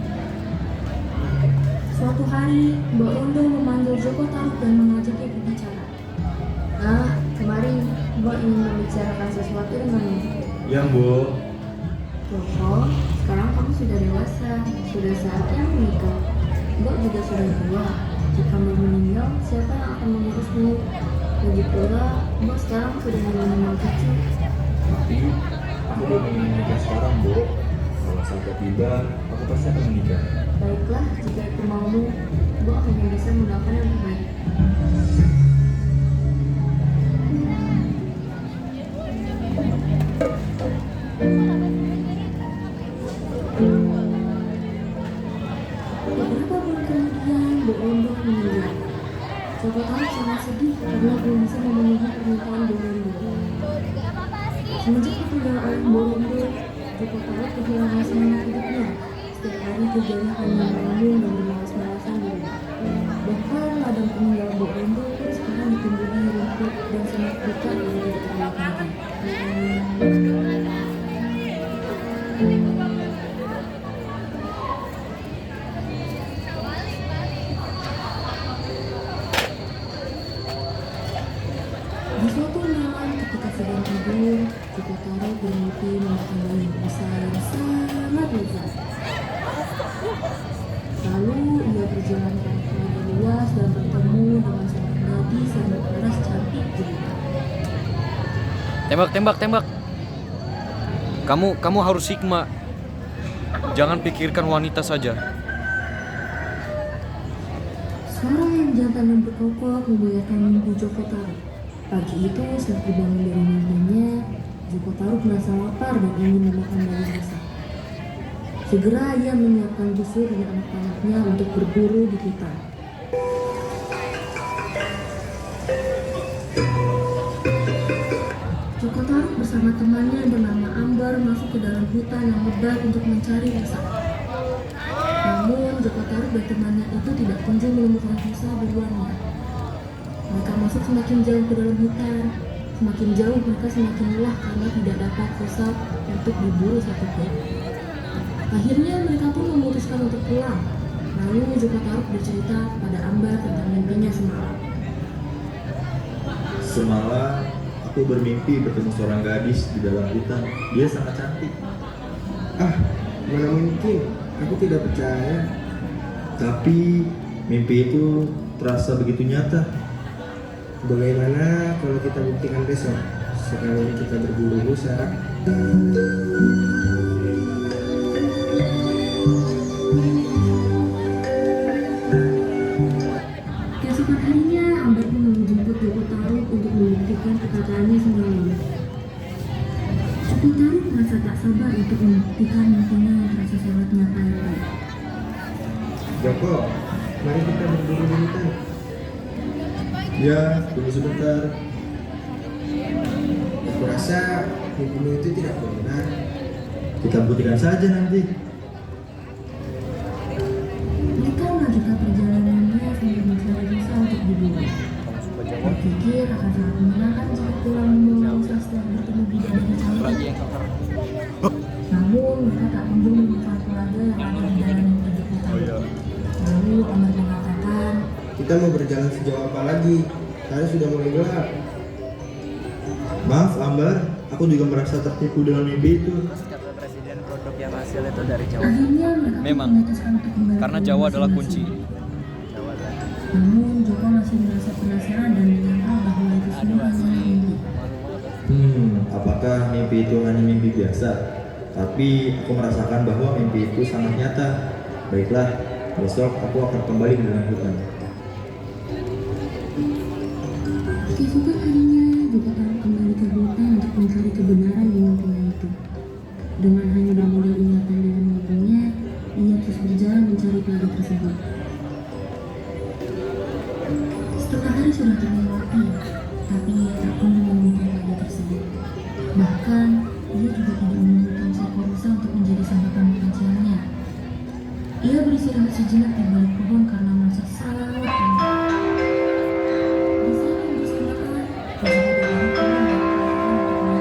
N: Suatu hari, Mbok Rondo memanggil Joko Tarub dan mengajaknya berbicara. Kemarin Mbok ingin membicarakan sesuatu denganmu.
F: Ya, Bu.
N: Joko, sekarang kamu sudah dewasa, sudah saatnya menikah. Mbok juga sudah tua. Jika Mbok meninggal, siapa yang akan mengurusmu? Lagi pula, Mbok sekarang sudah memang kecil.
M: Tapi aku belum menikah sekarang, Bu. Kalau sampai tiba, aku pasti akan menikah.
N: Baiklah, jika itu maumu, Mbok hanya bisa melakukan yang terbaik. Beberapa bulan kemudian, Mbok Rondo meninggal. Joko Tarub sangat sedih karena belum bisa memenuhi permintaan Mbok Rondo. Semenjak ditinggal oleh Mbok Rondo, Joko Tarub kehilangan semangat hidupnya. Setiap hari kerjanya hanya mengeluh dan bermalas-malasan di rumah. Bahkan ladang peninggal Bu Endo pun sekarang ditumbuhi rumput dan semak bukan yang tidak terlihat lagi. Di suatu malam ketika sedang tidur, Joko Tarub bermimpi memakan daging rusa yang sangat lezat. Lalu ia berjalan ke lapangan luas dan bertemu dengan seorang gadis yang berparas cantik jelita.
A: Tembak. Kamu harus hikmah. Jangan pikirkan wanita saja.
N: Suara yang jantan dan berkokok membuatkan mimpi Joko Tarub. Pagi itu setelah dibangun dari mimpinya, Joko Tarub merasa lapar dan ingin memakan daging rusa. Segera ia menyiapkan busur dan anak-anaknya untuk berburu di hutan. Joko Tarub bersama temannya yang bernama Ambar masuk ke dalam hutan yang lebat untuk mencari rusa. Namun Joko Tarub dan temannya itu tidak kunjung menemukan rusa buruannya. Mereka masuk semakin jauh ke dalam hutan. Semakin jauh mereka semakin lelah karena tidak dapat rusa untuk diburu satupun. Akhirnya mereka pun memutuskan untuk pulang. Lalu Joko Tarub bercerita pada Ambar tentang mimpinya semalam.
M: Semalam aku bermimpi bertemu seorang gadis di dalam hutan. Dia sangat cantik.
K: Ah, mana mungkin? Aku tidak percaya.
M: Tapi mimpi itu terasa begitu nyata.
K: Bagaimana kalau kita buktikan besok? Sekali kita berburu rusa.
N: Keesokan harinya, Ambar pun menjemput Joko Tarub untuk membuktikan perkataannya semalam. Joko Tarub merasa tak sabar untuk membuktikan mimpinya yang terasa sangat nyata itu.
K: Joko, mari kita berburu di hutan.
M: Ya, tunggu sebentar.
K: Aku rasa mimpimu itu tidak benar.
M: Kita buktikan saja nanti.
N: Mereka melanjutkan perjalanannya sambil mencari rusa untuk diburu. Berpikir akan sangat menyenangkan jika pulang membawa rusa setelah bertemu bidadari cantik. Namun mereka tak kunjung menemukan telaga yang ada di dalam mimpi Joko Tarub. Lalu Ambar mengatakan,
K: Kita mau berjalan sejauh apa lagi? Hari sudah mulai gelap.
M: Maaf Ambar, aku juga merasa tertipu dengan mimpi itu.
D: Kata presiden produk yang hasil itu dari Jawa.
N: akhirnya mereka
A: Memang,
N: memutuskan untuk kembali
A: karena
N: ke
A: Jawa
N: rumah
A: adalah
N: masing-masing.
A: kunci.
N: Namun Joko masih merasa penasaran dan menyangka bahwa itu semua hanya mimpi.
M: Apakah mimpi itu hanya mimpi biasa? Tapi aku merasakan bahwa mimpi itu sangat nyata. Baiklah, besok aku akan kembali ke dalam hutan.
N: Keesokan harinya, Joko Tarub kembali ke hutan untuk mencari kebenaran di mimpinya itu. Dengan hanya bermodal ingatan dengan mimpinya, ia terus berjalan mencari telaga tersebut. Setengah hari sudah terlewati, tapi ia tak kunjung menemukan telaga tersebut. Bahkan, ia juga tidak menemukan seekor rusa untuk menjadi sahabat makan siangnya. Ia beristirahat sejenak di balik pohon karena merasa sangat kangen. Di saat yang bersamaan, penjaga dari hutan membawa pelayanan untuk menanti di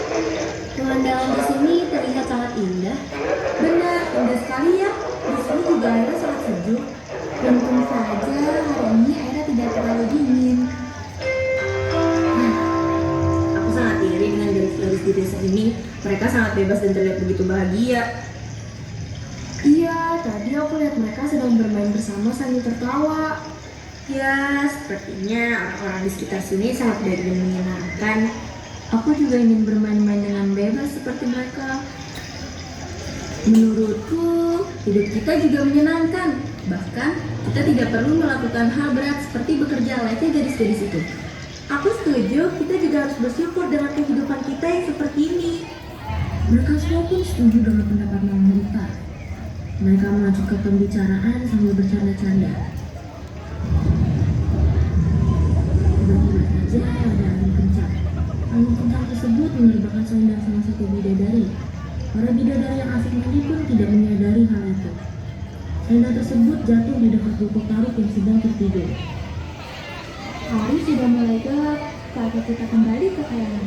N: kandangnya.
J: Pemandangan di sini terlihat sangat indah. Benar, indah sekali ya. Di sini juga airnya sangat sejuk. Untung saja hari ini airnya tidak terlalu dingin.
R: Aku sangat iri dengan gadis-gadis di desa ini. Mereka sangat bebas dan terlihat begitu bahagia.
N: Iya, tadi aku lihat mereka sedang bermain bersama sambil tertawa.
R: Ya, sepertinya orang-orang di sekitar sini sangat baik dan menyenangkan.
N: Aku juga ingin bermain-main dengan bebas seperti mereka. Menurutku, hidup kita juga menyenangkan. Bahkan, kita tidak perlu melakukan hal berat seperti bekerja layaknya gadis-gadis itu. Aku setuju, kita juga harus bersyukur dengan kehidupan kita yang seperti ini. Mereka semua pun setuju dengan pendapat Mama Rita. Mereka melanjutkan pembicaraan sambil bercanda-canda. Tiba-tiba saja ada angin kencang. Angin kencang tersebut menerbangkan selendang salah satu bidadari. Para bidadari yang asik mandi pun tidak menyadari hal itu. Selendang tersebut jatuh di dekat Joko Tarub yang sedang tertidur. Hari sudah mulai gelap, saatnya kita kembali ke kayangan.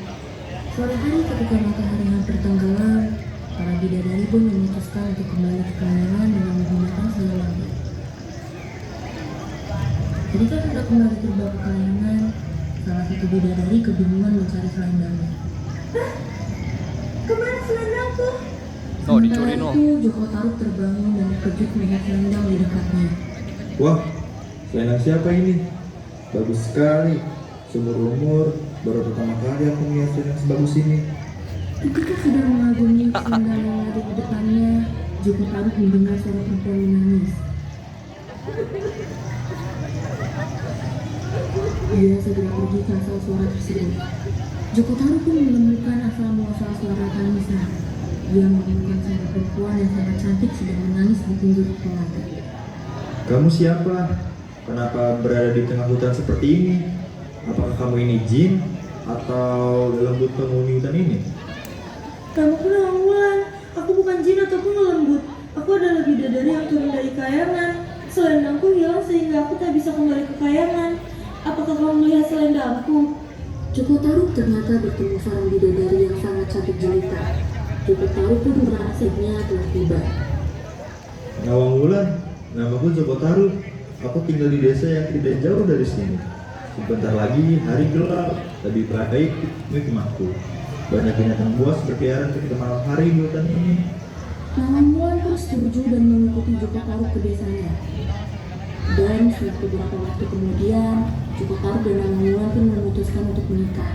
E: Sore hari ketika matahari hampir tenggelam, para bidadari pun memutuskan untuk kembali ke kayangan dengan menggunakan selendang. Ketika sudah kembali terbang ke kayangan, salah satu bidadari kebingungan mencari selendangnya.
N: Kemana selendangku?
E: Sementara itu, Joko Tarub terbangun dan terkejut melihat selendang di dekatnya.
M: Wah, selendang siapa ini? Bagus sekali. Seumur umur baru pertama kali aku melihat selendang sebagus ini.
E: Ketika sudah mengagumi selendang yang ada di depannya, Joko Tarub mendengar suara perempuan menangis. Dia segera pergi ke asal suara tersebut. Joko Tarub pun menemukan asal muasal suara tangisan. Dia menemukan seorang perempuan yang sangat cantik sedang menangis di pinggir telaga.
M: Kamu siapa? Kenapa berada di tengah hutan seperti ini? Apakah kamu ini jin atau lembut penghuni hutan ini?
N: Kamu Nawang Wulan. Aku bukan jin ataupun lembut. Aku adalah bidadari yang turun dari kayangan. Selendangku hilang sehingga aku tak bisa kembali ke kayangan. Apakah kamu melihat selendangku?
E: Joko Tarub ternyata bertemu seorang bidadari yang sangat cantik jelita. Joko Tarub pun merasanya telah tiba.
M: Nawang Wulan, namaku Joko Tarub. Aku tinggal di desa yang tidak jauh dari sini. Sebentar lagi hari gelap, lebih baik hikmahku. Banyak binatang buas berkeliaran ketika malam hari di hutan ini.
E: Nawang Wulan pun setuju dan mengikuti Joko Tarub ke desanya. Dan setelah beberapa waktu kemudian, Joko Tarub dan Nawang Wulan pun memutuskan untuk menikah.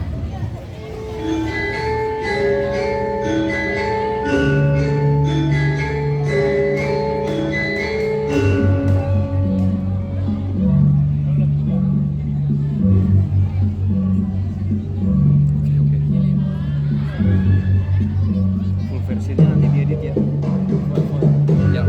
A: Full versinya nanti diedit ya. Ya.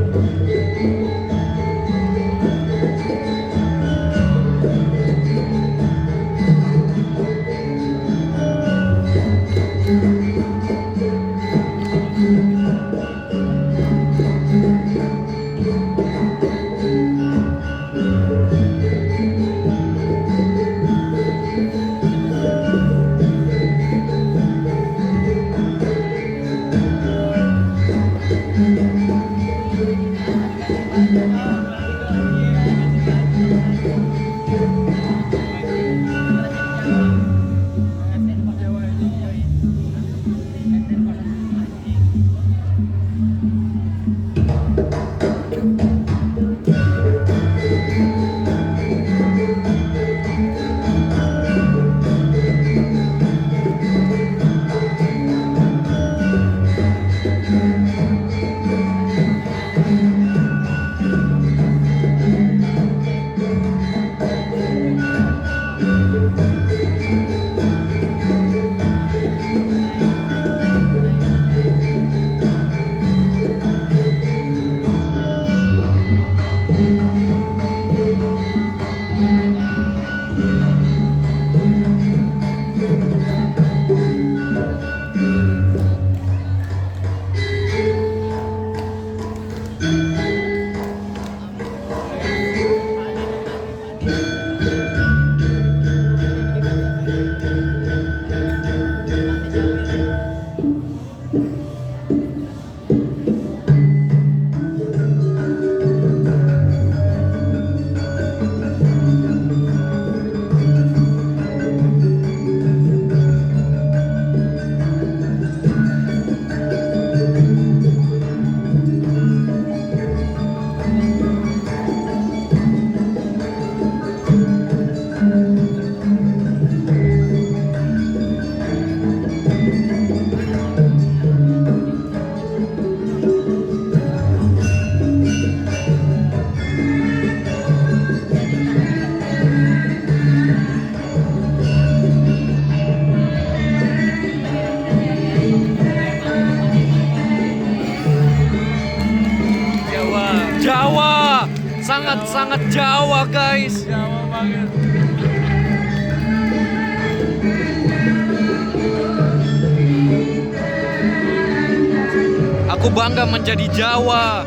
A: sangat Jawa guys.
O: Jawa banget.
A: Aku bangga menjadi Jawa.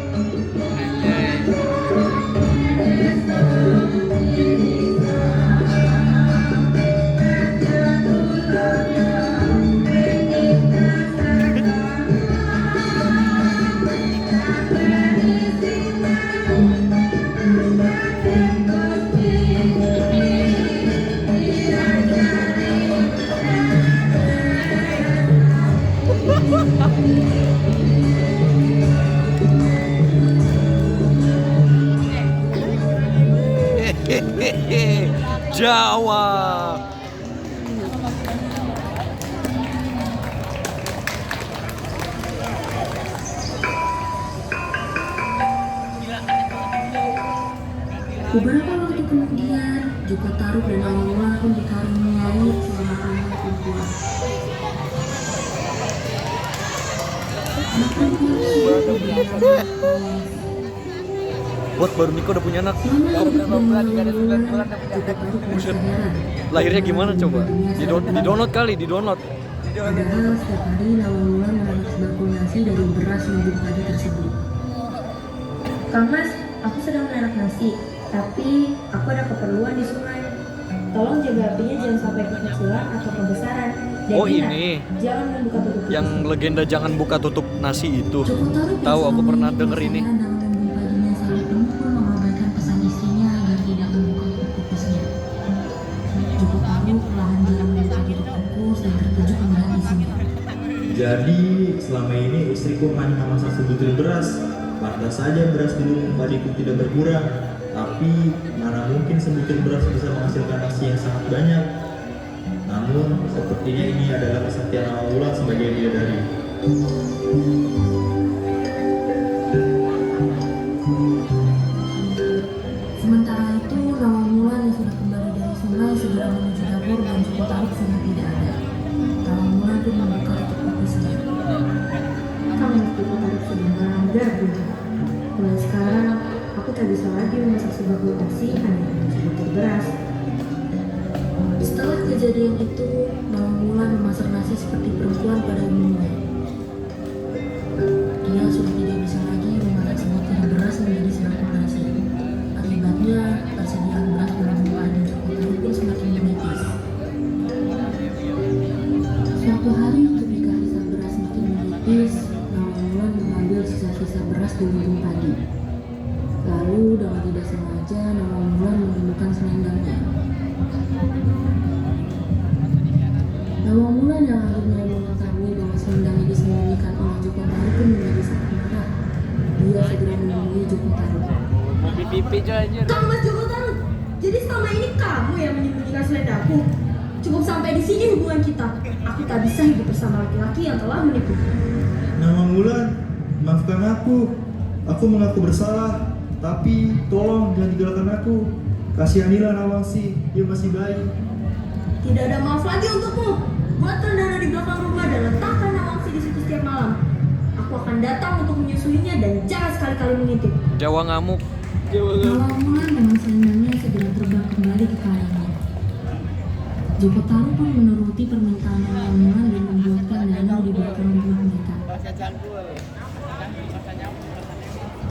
A: Jawa.
N: Beberapa waktu kemudian, Joko Tarub dan Awang pun dikaruniai seorang anak perempuan. Anak perempuan ini bernama
A: Buat baru Niko udah punya anak.
N: Baru berapa bulan? 3 bulan udah punya anak.
A: Lahirnya gimana coba? Di download kali, di download.
N: Padahal setiap hari Nawang menanam sembako nasi dari beras lumbung padi tersebut.
R: Kang Mas, aku sedang menanak nasi, tapi aku ada keperluan di sungai. Tolong jaga apinya jangan sampai kekecilan atau kebesaran. Dan
A: Oh
R: ingat,
A: ini
R: jangan membuka tutup.
A: yang legenda jangan buka tutup nasi itu. Tahu aku pernah denger ini.
N: Saat ini pun mengabaikan pesan istrinya agar tidak membuka kupasnya. Joko Tarub perlahan jalan membuka tutup kukus dan tertuju ke bahan isinya.
M: Jadi selama ini istriku hanya memasak sebutir beras. Pantas saja beras di lumbung padiku tidak berkurang. Tapi mana mungkin sebutir beras bisa menghasilkan nasi yang sangat banyak. Namun sepertinya ini adalah kesaktian Awang sebagai bidadari.
N: Sementara itu, Nawang Wulan yang sudah kembali dari sungai segera menuju dapur dan Joko Tarub sudah tidak ada. Nawang Wulan pun membuka tutup kukusnya.
R: Kang Mas, Joko Tarub sudah melanggar janji. Mulai sekarang, aku tak bisa lagi memasak sembako nasi hanya dengan sebutir beras.
N: Setelah kejadian itu, Nawang Wulan memasak nasi seperti perempuan pada umumnya. Dia sudah tidak bisa lagi memasak sebutir beras menjadi semangkuk nasi. Akibatnya, persediaan beras dalam padi Joko Tarub pun semakin menipis. Suatu hari, ketika sisa beras semakin menipis, Nawang Wulan mengambil sisa-sisa beras di lumbung padi. Lalu, dengan tidak sengaja, Nawang Wulan menemukan selendangnya. Nawang Wulan yang akhirnya mengetahui bahwa selendang yang disembunyikan oleh Joko Tarub pun menjadi sangat marah. Dia segera menemui Joko Tarub.
O: Pipi aja.
J: Kang Mas Joko Tarub, jadi selama ini kamu yang menyembunyikan selendangku. Cukup sampai di sini hubungan kita. Aku tak bisa hidup bersama laki-laki yang telah menipu.
M: Nawang Wulan, maafkan aku. Aku mengaku bersalah. Tapi tolong jangan tinggalkan aku. Kasihanilah Nawangsi, dia masih bayi.
J: Tidak ada maaf lagi untukmu. Buatkan dana di belakang rumah dan letakkan Nawangsi di situ setiap malam. Aku akan datang untuk menyusuinya dan jangan sekali-kali mengintip.
A: Jawa ngamuk.
N: Nawang Wulan dengan selendangnya segera terbang kembali ke kalengnya. Joko Tarub pun menuruti permintaan Nawang Wulan dan membuatkan danau di belakang rumah mereka.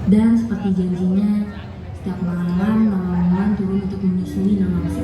N: Dan seperti janjinya, setiap malam Nawang Wulan turun untuk menyusui Nawangsi.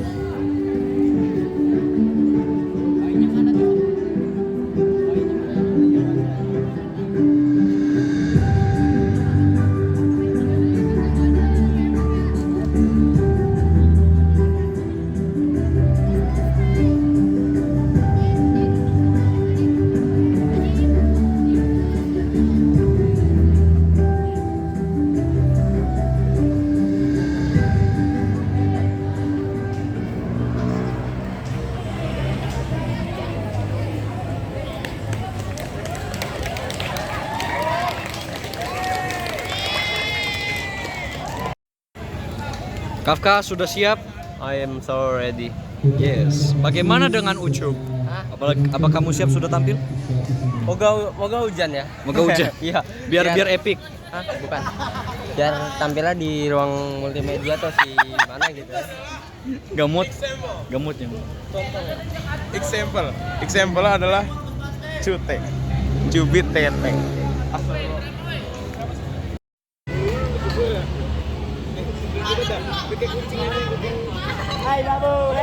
A: Kafka sudah siap?
D: I am so ready.
A: Yes. Bagaimana dengan Ucup? Apa kamu siap sudah tampil?
D: Moga hujan ya.
A: Moga hujan.
D: Iya.
A: Biar epic.
D: Hah? Bukan. Biar tampilnya di ruang multimedia atau si mana gitu.
S: Gamut ya. Example adalah cute, cubit tete.
O: Hai babu.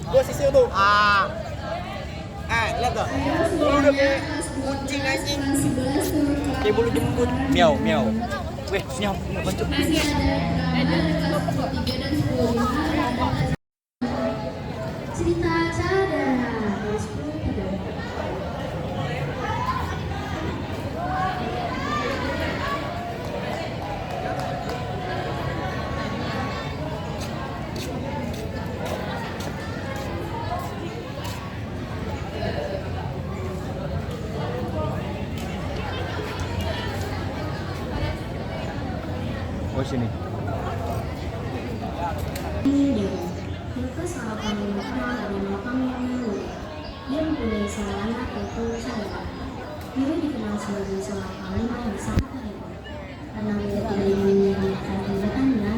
O: Gua sisir tuh. Lihat tuh. Lu udah kayak kucing anjing. Kayak bulu jembut.
S: Miau. Weh, miau. Bancuk.
E: Cerita Cadara.
S: Oh sini.
N: Mereka sarapan mitra dari makam yang mulia. Dia mempunyai seorang anak yaitu Cadara. Dia dikenal sebagai seorang panglima yang sangat hebat. Karena dia tidak ingin menyia-nyiakan kehebatannya,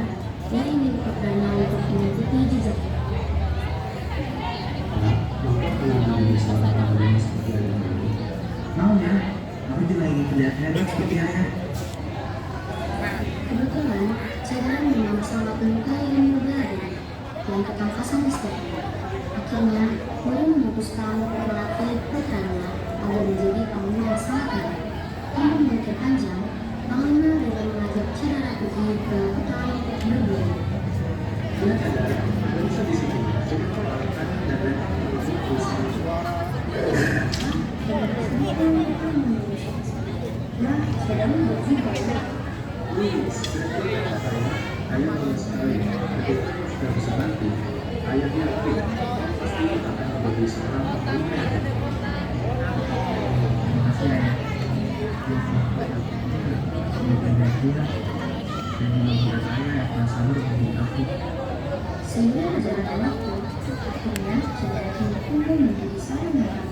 N: dia ingin putranya untuk mengikuti jejak.
Q: Mau ya? Aku juga ingin terlihat hebat seperti ayah.
N: Kebetulan, Cadara memang sangat menyukai ilmu bela dan ketangkasan misteri. Akhirnya, dia memutuskan untuk melatih putranya agar menjadi panglima yang sangat hebat. Dia memikir panjang bagaimana dengan mengajak Cadara pergi ke petualang berburu. Sehingga berjalan waktu, akhirnya Cadara kini tumbuh menjadi seorang yang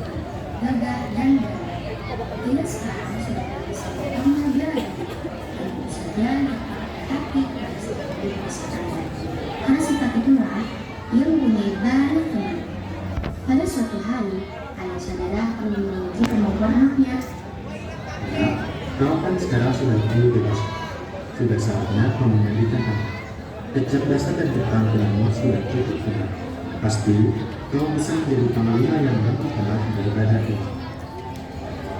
N: gagah dan berani. Dia sekarang sudah bisa bernama Bella. Tentu saja, tapi karena sifat itulah ia mempunyai banyak teman. Pada suatu hari, ayah Cadara akan menguji kemampuan anaknya.
I: Kau kan sekarang sudah tinggi dewasa. Sudah saatnya kau menjadikan apa? Kecerdasan dan keterampilanmu sudah cukup benar. Pasti kau bisa menjadi panglima yang lebih hebat daripada itu.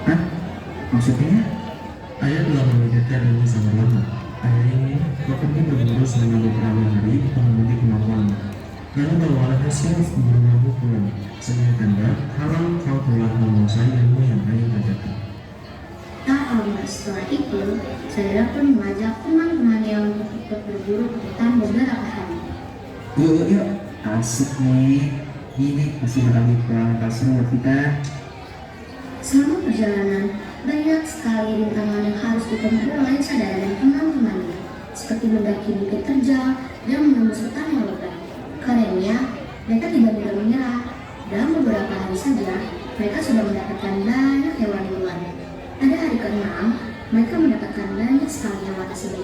I: Hah? Maksudnya? Ayah telah memikirkan ini sangat lama. Ayah ingin kau pergi berburu selama beberapa hari untuk menguji kemampuanmu. Lalu bawalah hasil sebelummu pulang. Sebagai tanda kalau kau telah menguasai ilmu yang ayah ajarkan.
N: Tak lama setelah itu, Cadara pun mengajak teman-temannya untuk ikut berburu ke hutan beberapa hari.
Q: Yuk. Asik nih. Ini masih berani pulang seru kita.
N: Selama perjalanan, banyak sekali rintangan yang harus ditempuh oleh Cadara dan teman-temannya, seperti mendaki bukit terjal dan menembus hutan yang lebat. Karenanya, mereka tidak mudah menyerah. Dalam beberapa hari saja, mereka sudah mendapatkan banyak hewan-hewan. Pada hari ke-6, mereka mendapatkan banyak sekali hewan asing.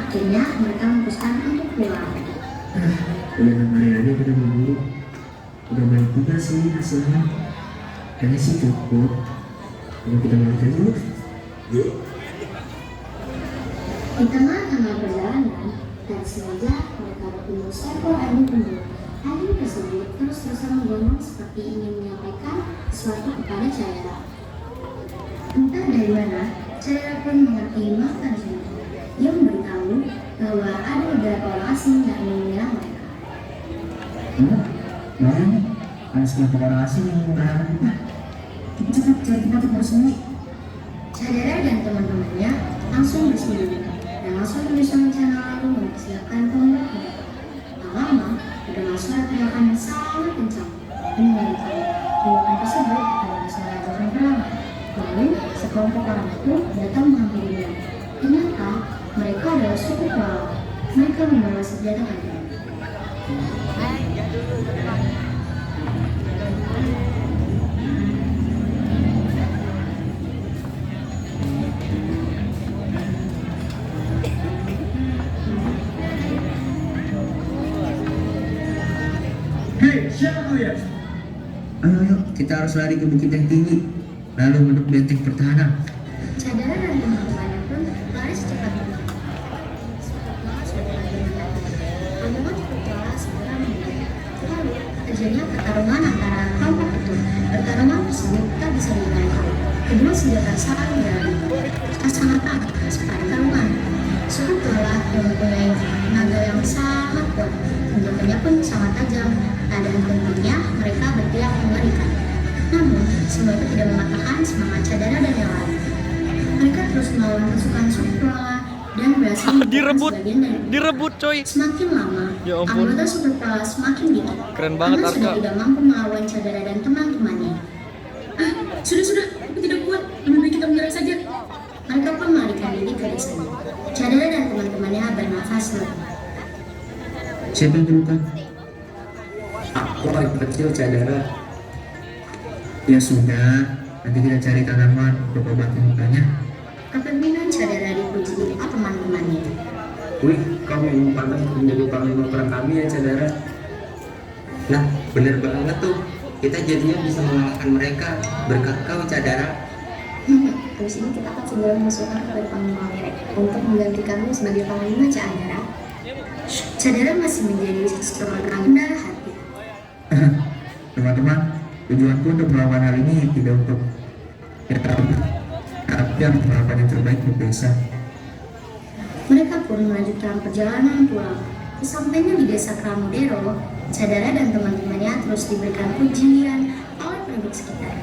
N: Akhirnya, mereka memutuskan untuk pulang.
Q: Udah 6 hari aja kita berburu. Udah banyak juga sih hasilnya. Kayaknya sih cukup. Kalau kita balik aja dulu. Yuk.
N: Di tengah-tengah perjalanan, tak sengaja mereka bertemu seekor anjing pemburu. Anjing tersebut terus-terusan menggonggong seperti ingin menyampaikan sesuatu kepada Cadara. Entah dari mana, Cadara pun mengerti maksud tersebut. Dia memberitahu bahwa ada beberapa orang asing yang ingin menyerang mereka.
Q: Mana nih? Ada sekelompok orang asing yang menyerang kita. Cepat cari tempat untuk bersembunyi.
N: Cadara dan teman-temannya langsung bersembunyi dan langsung menyusun rencana lalu mempersiapkan kelompok mereka. Tak lama, terdengar suara teriakan yang sangat kencang. Mendengarkan teriakan tersebut adalah suara orang perang. Lalu, sekelompok orang itu datang menghampirinya. Ternyata, mereka adalah suku Kuala. Mereka membawa senjata tajam.
K: ya?
I: Ayo, kita harus lari ke bukit yang tinggi, lalu menurut benteng pertahanan.
N: Cadara dan teman-temannya pun lari secepat mungkin. Rombongan cukup lelah segera memulai. Lalu terjadinya pertarungan antara kelompok itu. Pertarungan tersebut tak bisa dimenangkan. Kedua senjata saling beradu. Sangat amat pertarungan. Cukup lelah dan mempunyai tenaga yang sangat kuat. Senjatanya pun sangat tajam. Tak ada henti-hentinya mereka berteriak mengerikan. Namun, semua itu tidak mematahkan semangat Cadara dan yang lain. Mereka terus melawan pasukan Superpala dan berhasil
A: direbut coy.
N: Semakin lama,
A: Ya ampun.
N: anggota Superpala semakin dikit.
A: Keren banget,
N: karena sudah
A: Arka.
N: tidak mampu melawan Cadara dan teman-temannya. Sudah, aku tidak kuat. Lebih baik kita menyerah saja. Mereka pun melarikan diri ke desanya. Cadara dan teman-temannya bernafas lega.
I: Siapa yang terluka? Aku paling kecil, Cadara. Ya sudah, nanti kita cari tanaman untuk obatin lukanya.
N: Kepemimpinan Cadara dipuji teman-temannya.
I: Wih, kamu yang pantas untuk menjadi panglima perang kami ya, Cadara. Nah, bener banget tuh. Kita jadinya bisa mengalahkan mereka berkat kau, Cadara.
N: Habis ini kita akan segera mengusulkan kepada panglima mereka untuk menggantikanmu sebagai panglima Cadara. Cadara masih menjadi seorang rendah hati.
I: Teman-teman, tujuanku untuk melakukan hal ini tidak untuk tapi harus melakukan yang terbaik untuk desa.
N: Mereka pun melanjutkan perjalanan pulang. Sesampainya di desa Kramudero, Cadara dan teman-temannya terus diberikan pujian oleh penduduk sekitar.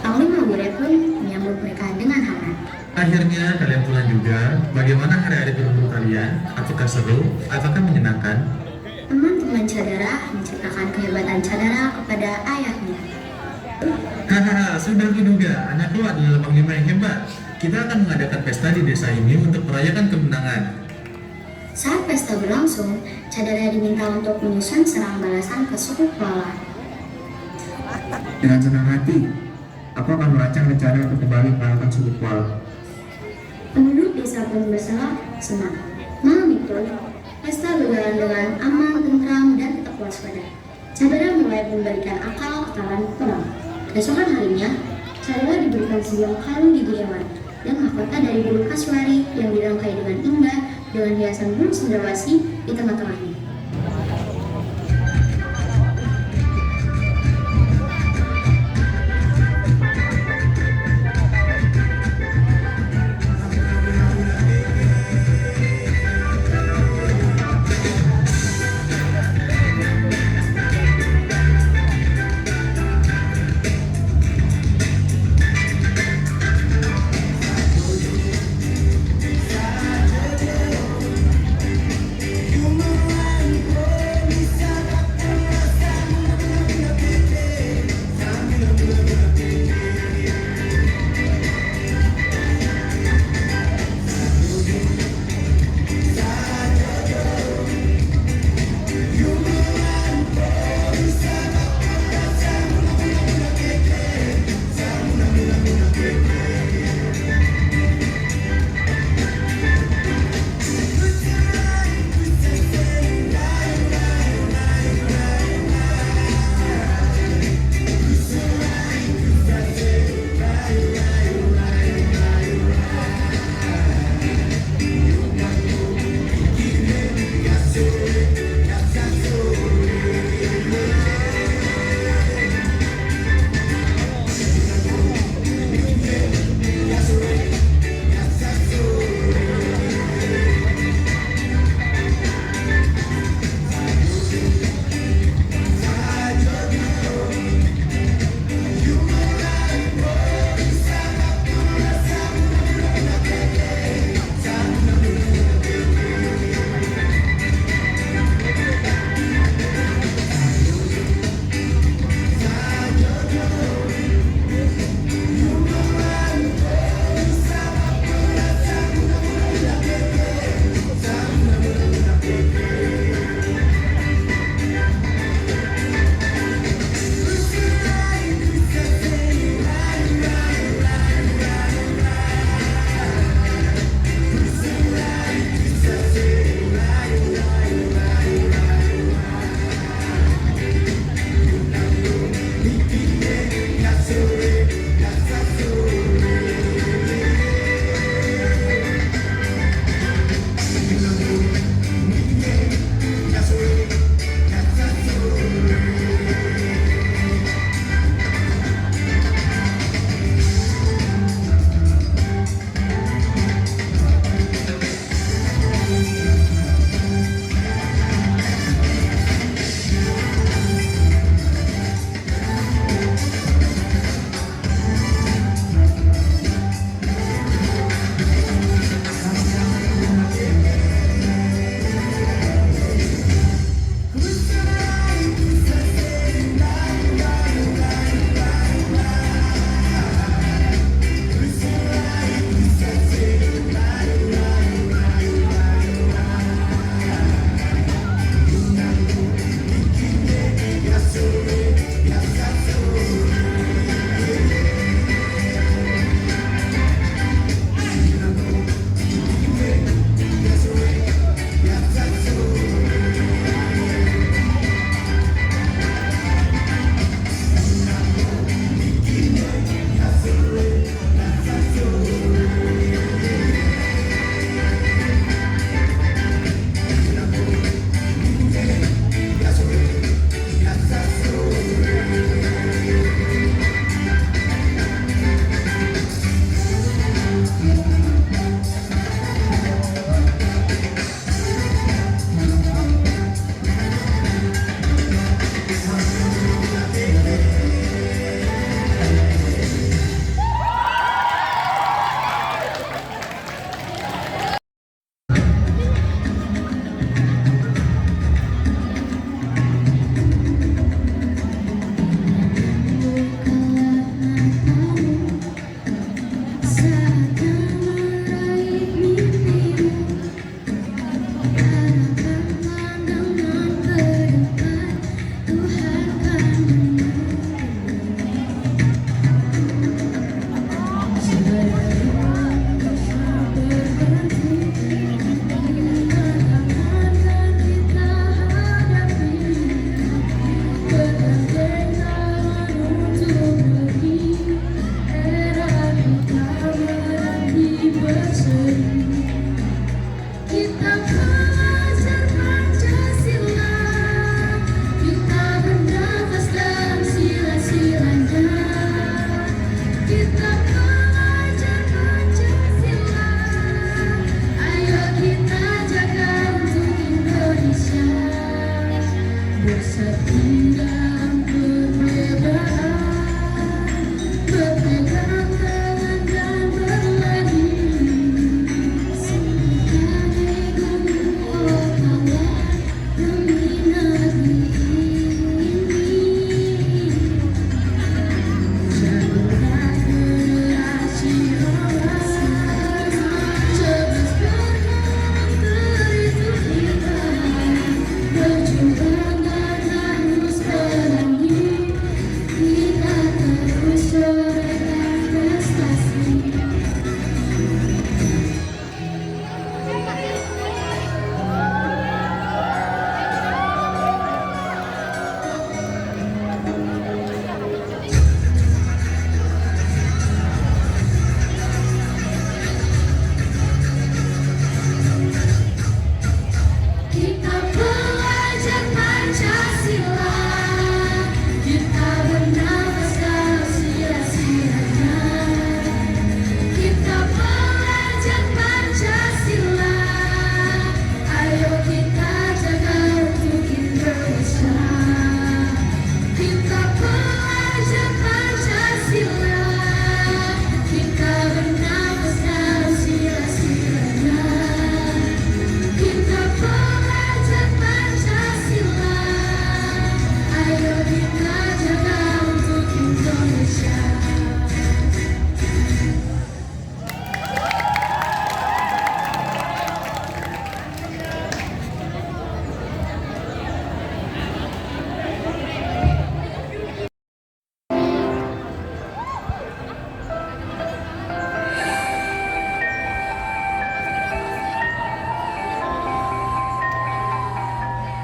N: Panglima Bure pun menyambut mereka dengan hangat.
F: Akhirnya kalian pulang juga. Bagaimana hari-hari bertemu kalian? Apakah seru? Apakah menyenangkan?
N: Teman-teman Cadara menceritakan kehebatan Cadara kepada ayahnya.
F: Hahaha, sudah kuduga, anakku adalah panglima yang hebat. Kita akan mengadakan pesta di desa ini untuk merayakan kemenangan.
N: Saat pesta berlangsung, Cadara diminta untuk menyusun serang balasan ke suku Kuala.
I: Dengan senang hati, aku akan merancang rencana untuk kembali mengalahkan suku Kuala.
N: Penduduk desa pun bersenang. Malam itu, pesta berjalan dengan aman, tentram, dan tetap waspada. Cadara mulai memberikan akal kekalan perang. Keesokan harinya, Cadara diberikan sebuah kalung gigi hewan dan mahkota dari bulu kasuari yang dirangkai dengan indah dengan hiasan burung cendrawasih di tengah-tengahnya.
K: You move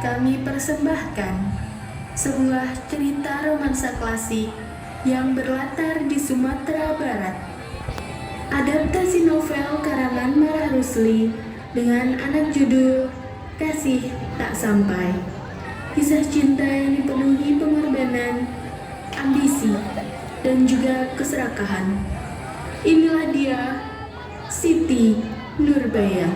T: Kami persembahkan sebuah cerita romansa klasik yang berlatar di Sumatera Barat. Adaptasi novel karangan Marah Rusli dengan anak judul Kasih Tak Sampai. Kisah cinta yang dipenuhi pengorbanan, ambisi, dan juga keserakahan. Inilah dia, Siti Nurbaya.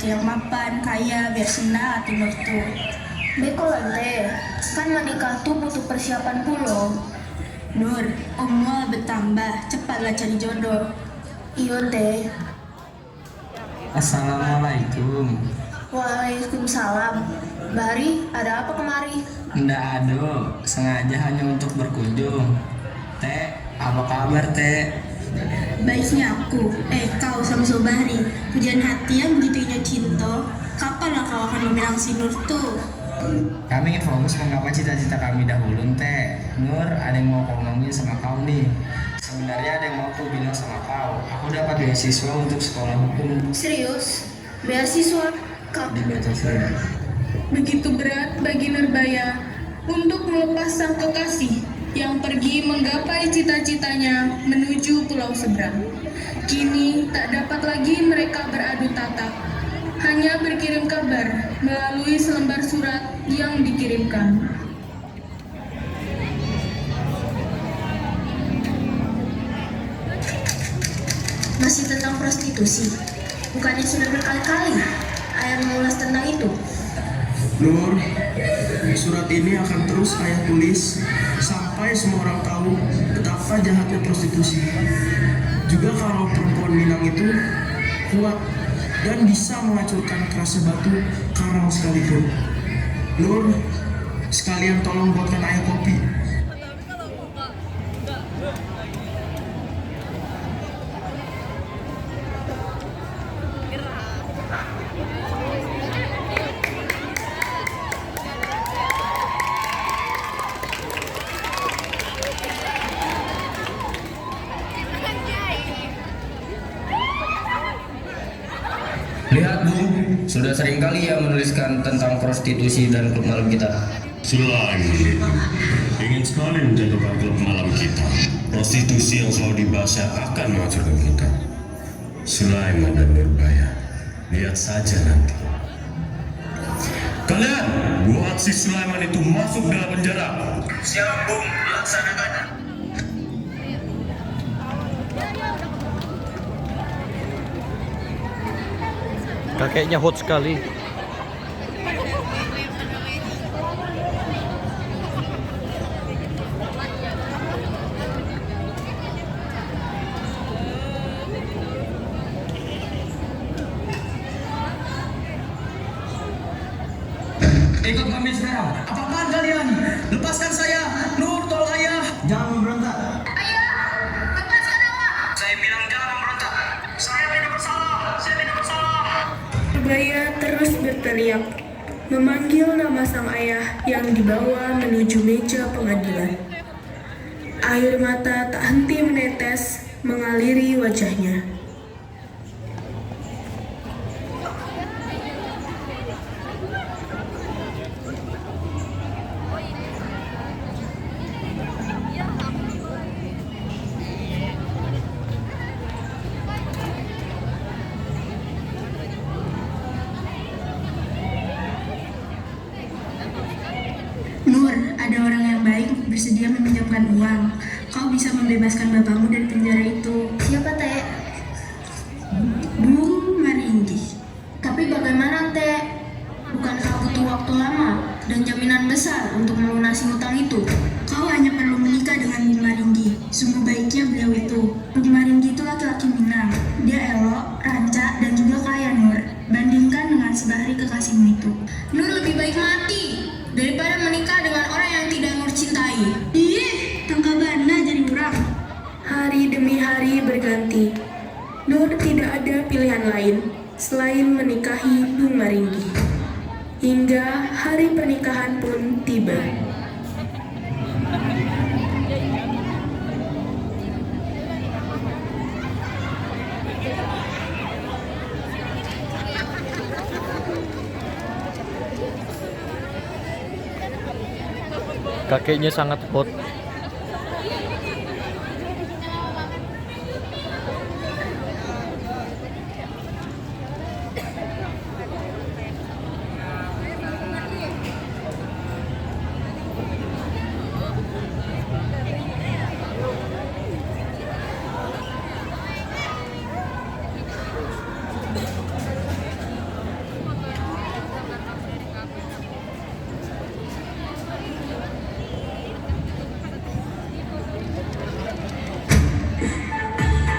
T: laki yang mapan, kaya, biar senang hati mertu.
R: Beko lante, kan menikah tuh butuh persiapan pulo.
T: Nur, umur bertambah, cepatlah cari jodoh.
R: Iyo teh.
I: Assalamualaikum.
R: Waalaikumsalam. Bari, ada apa kemari?
I: Nggak ada, sengaja hanya untuk berkunjung. Teh, apa kabar Teh?
T: Baiknya aku, kau sama Sobari, pujian hati yang begitu indah cinta. Kapanlah kau akan meminang si Nur tuh?
I: Kami ingin fokus menggapai cita-cita kami dahulu Teh. Nur, ada yang mau kau ngomongin sama kau nih. Sebenarnya ada yang mau aku bilang sama kau. Aku dapat beasiswa untuk sekolah hukum.
R: Serius? Beasiswa?
I: Di Beasiswa.
T: Begitu berat bagi Nurbaya untuk melepas sang kekasih yang pergi menggapai cita-citanya menuju pulau seberang. Kini tak dapat lagi mereka beradu tatap, hanya berkirim kabar melalui selembar surat yang dikirimkan.
R: Masih tentang prostitusi. Bukannya sudah berkali-kali Ayah mengulas tentang itu.
K: Nur, surat ini akan terus Ayah tulis sampai semua orang tahu betapa jahatnya prostitusi. Juga kalau perempuan Minang itu kuat dan bisa menghancurkan kerasa batu karang sekalipun. Nur, sekalian tolong buatkan Ayah kopi.
I: Lihat Bu, sudah sering kali ya menuliskan tentang prostitusi dan klub malam kita.
U: Selain itu, ingin sekali menjatuhkan klub malam kita. Prostitusi yang selalu dibahas akan menghancurkan kita. Sulaiman dan Nurbaya, lihat saja nanti. Kalian buat si Sulaiman itu masuk dalam penjara.
K: Siap Bung, laksanakan.
A: Kakeknya hot sekali.
K: Ikut kami sekarang. Apaan kalian? Lepaskan saya. Nur, tolong Ayah. Jangan memberontak.
T: Ayah, lepaskan awak.
K: Saya bilang jangan memberontak. Saya tidak bersalah. Saya tidak bersalah.
T: Nurbaya terus berteriak, memanggil nama sang ayah yang dibawa menuju meja pengadilan. Air mata tak henti menetes mengaliri wajahnya. Nur, ada orang yang baik bersedia meminjamkan uang. Kau bisa membebaskan bapakmu dari penjara itu.
R: Siapa Teh?
T: Bung Maringgi.
R: Tapi bagaimana Teh? Bukankah butuh waktu lama dan jaminan besar untuk melunasi hutang itu?
T: Kau hanya perlu menikah dengan Bung Maringgi. Sungguh baiknya beliau itu. Bung Maringgi itu laki-laki Minang. Dia elok, rancak, dan juga kaya Nur. Bandingkan dengan si Bahri kekasihmu itu. Nur lebih baik mati daripada menikah dengan orang yang tidak Nur cintai. Ih, tangkabana jadi urang.
R: Hari demi hari berganti. Nur tidak ada pilihan lain selain menikahi Bung Maringgi. Hingga hari pernikahan pun tiba.
A: Kakeknya sangat hot.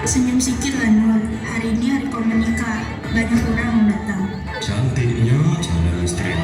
R: Senyum sikit lah Nur, hari ini hari kau menikah, banyak orang yang datang.
U: Cantiknya calon istri.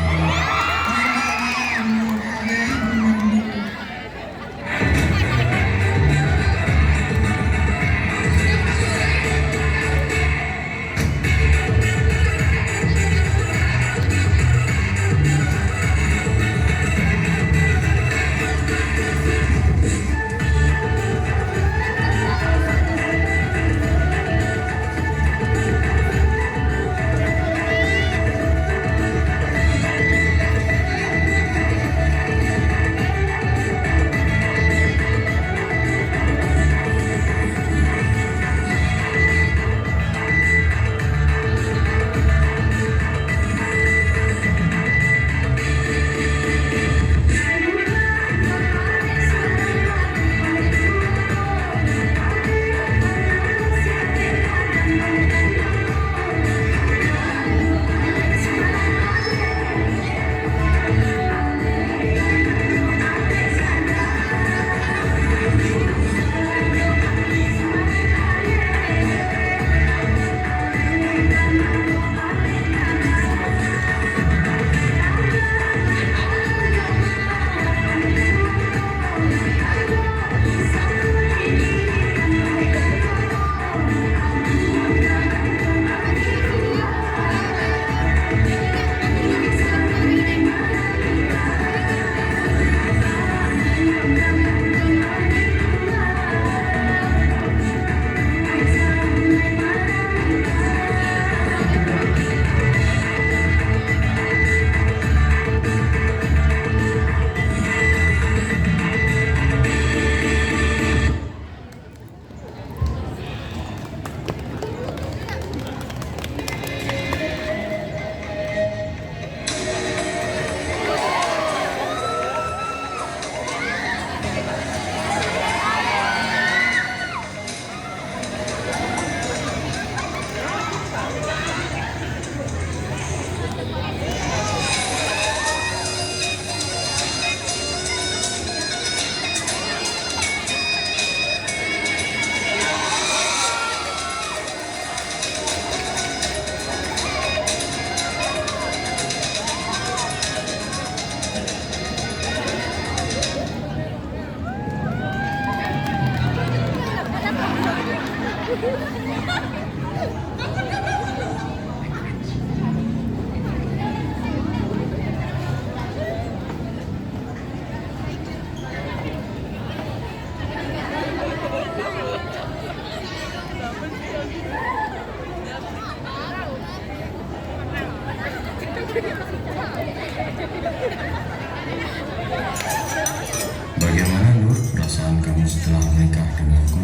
U: Bagaimana Nur perasaan kamu setelah menikah denganku?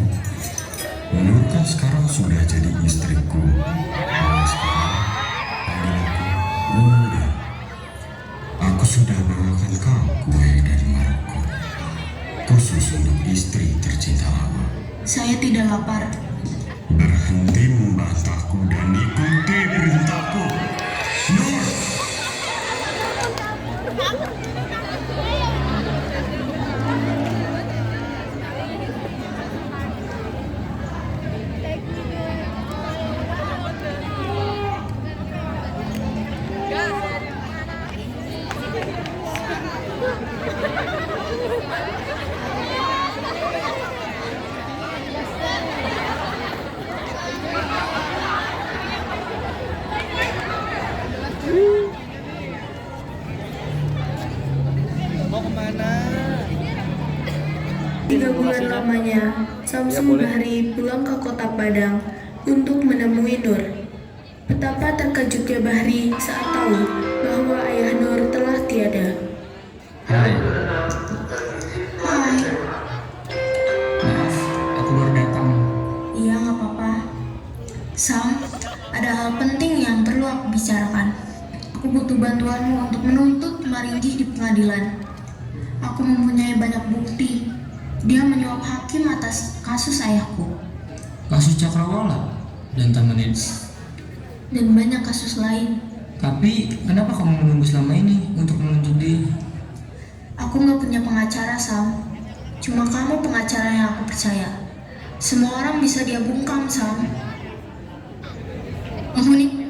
U: Menurutku sekarang sudah jadi istriku. Mulai sekarang panggil aku Bunda. Aku sudah bawakan kau kue dari Maroko, khusus untuk istri tercinta aku.
R: Saya tidak lapar.
U: Berhenti membantahku dan ikuti perintahku, Nur.
A: Mau kemana?
R: 3 bulan lamanya, Samsung Bahri pulang ke kota Padang untuk menemui Nur. Betapa terkejutnya Bahri saat tahu bahwa ayah Nur telah tiada.
B: Hai,
R: Hai,
B: maaf, aku baru datang.
R: iya nggak apa-apa. Sam, ada hal penting yang perlu aku bicarakan. Aku butuh bantuanmu untuk menuntut Maringgi di pengadilan. Aku mempunyai banyak bukti. Dia menyuap hakim atas kasus ayahku.
B: Kasus Cakrawala dan Taman Edis.
R: Dan banyak kasus lain.
B: Tapi kenapa kamu menunggu selama ini untuk menuntut dia?
R: Aku nggak punya pengacara, Sam. Cuma kamu pengacara yang aku percaya. Semua orang bisa dia bungkam, Sam. Penghuni.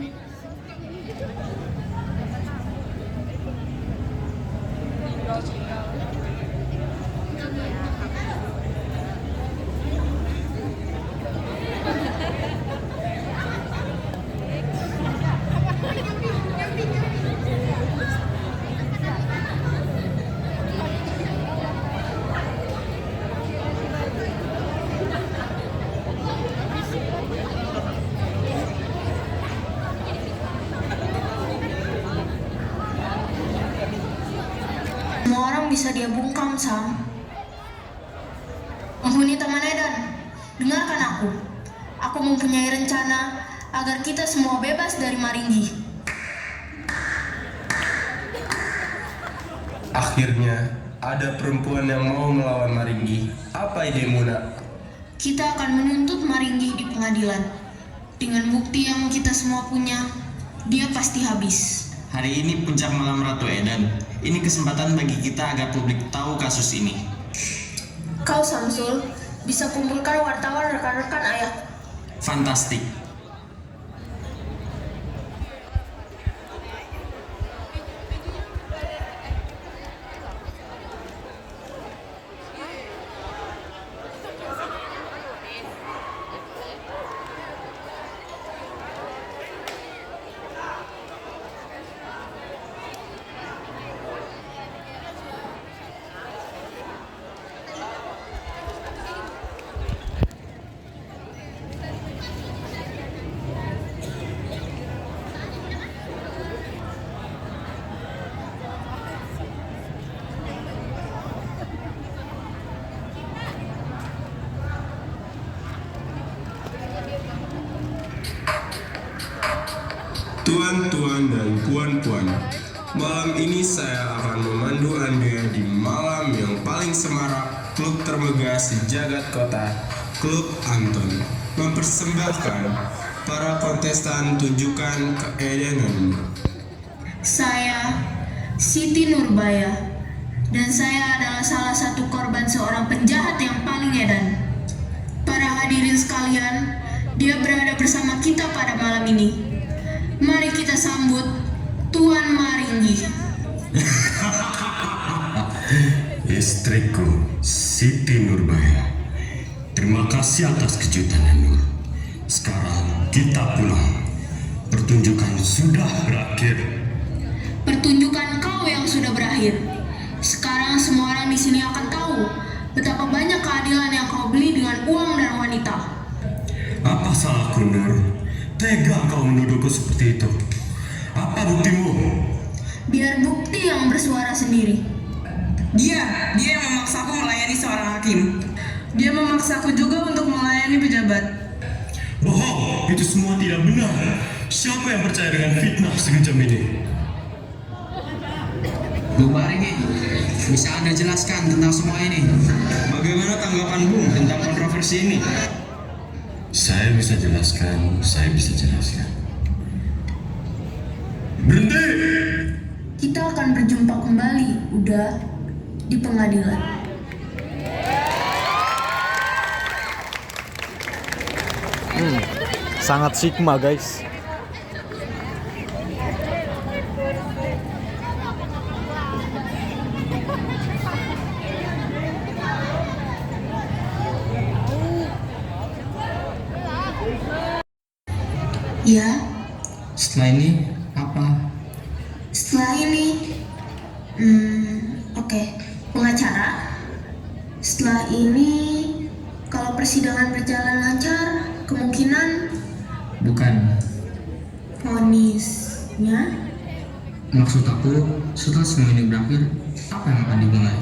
R: Semua orang bisa dia bungkam, Sam. Penghuni Taman Eden, dengarkan aku. Aku mempunyai rencana agar kita semua bebas dari Maringgi.
U: Akhirnya, ada perempuan yang mau melawan Maringgi. Apa idemu, Nak?
R: Kita akan menuntut Maringgi di pengadilan. Dengan bukti yang kita semua punya, dia pasti habis.
G: Hari ini puncak malam Ratu Eden. Ini kesempatan bagi kita agar publik tahu kasus ini.
R: Kau, Samsul, bisa kumpulkan wartawan rekan-rekan ayah.
G: Fantastik.
U: Tuan-tuan dan puan-puan, malam ini saya akan memandu Anda di malam yang paling semarak klub termegah sejagat kota, Klub Anton, mempersembahkan para kontestan tunjukkan keedenan.
R: Saya Siti Nurbaya, dan saya adalah salah satu korban seorang penjahat yang paling edan. Para hadirin sekalian, dia berada bersama kita pada malam ini. Mari kita sambut Tuan Maringgi.
U: Istriku, Siti Nurbaya. Terima kasih atas kejutannya, Nur. Sekarang kita pulang. Pertunjukan sudah berakhir.
R: Pertunjukan kau yang sudah berakhir. Sekarang semua orang di sini akan tahu betapa banyak keadilan yang kau beli dengan uang dan wanita.
U: Apa salahku, Nur? Tega kau menuduhku seperti itu. Apa buktimu?
R: Biar bukti yang bersuara sendiri.
V: Dia yang memaksaku melayani seorang hakim. Dia memaksaku juga untuk melayani pejabat.
U: Bohong, itu semua tidak benar. Siapa yang percaya dengan fitnah sekejam ini?
W: Bu Maringgi, bisa Anda jelaskan tentang semua ini? Bagaimana tanggapan Bung tentang kontroversi ini?
U: Saya bisa jelaskan. Berhenti!
R: Kita akan berjumpa kembali, udah, di pengadilan.
A: Sangat sigma, guys.
R: Ya,
W: Setelah ini apa?
R: setelah ini, oke, pengacara. Setelah ini, kalau persidangan berjalan lancar, kemungkinan
W: Bukan.
R: vonisnya.
W: Maksud aku, setelah semua ini berakhir, apa yang akan dimulai?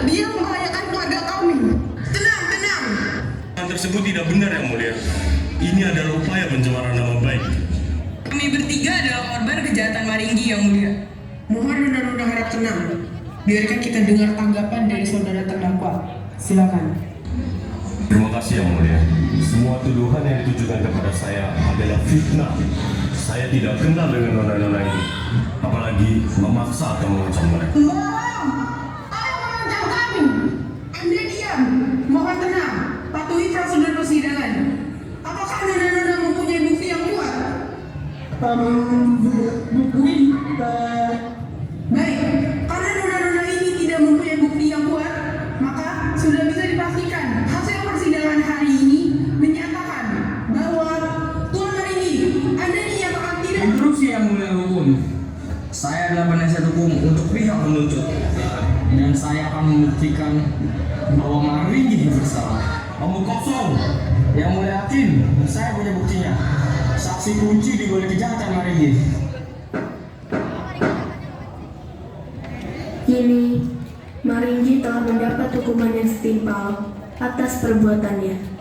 V: Dia membahayakan keluarga kami. Tenang, tenang.
U: Hal tersebut tidak benar yang mulia. Ini adalah upaya pencemaran nama baik.
V: Kami bertiga adalah korban kejahatan Maringgi yang mulia.
C: Mohon Nona harap tenang. Biarkan kita dengar tanggapan dari saudara terdakwa. Silakan.
U: Terima kasih yang mulia. Semua tuduhan yang ditujukan kepada saya adalah fitnah. Saya tidak kenal dengan nona-nona ini, apalagi memaksa atau mengancam mereka.
C: Mengancam kami. Anda diam. Mohon tenang. Patuhi prosedur persidangan. Apakah nona-nona mempunyai bukti yang kuat? Bukti. Baik. Karena nona-nona ini tidak mempunyai bukti yang kuat, maka sudah bisa dipastikan hasil persidangan hari ini menyatakan bahwa Tuan Maringgi, Anda dinyatakan tidak.
W: Instruksi yang mulia hukum. Saya adalah penasihat hukum untuk pihak penuntut, dan saya akan membuktikan bahwa Maringgi bersalah. Omong kosong. Yang mulia hakim, saya punya buktinya. Saksi kunci di balik kejahatan Maringgi.
R: Kini, Maringgi telah mendapat hukuman yang setimpal atas perbuatannya.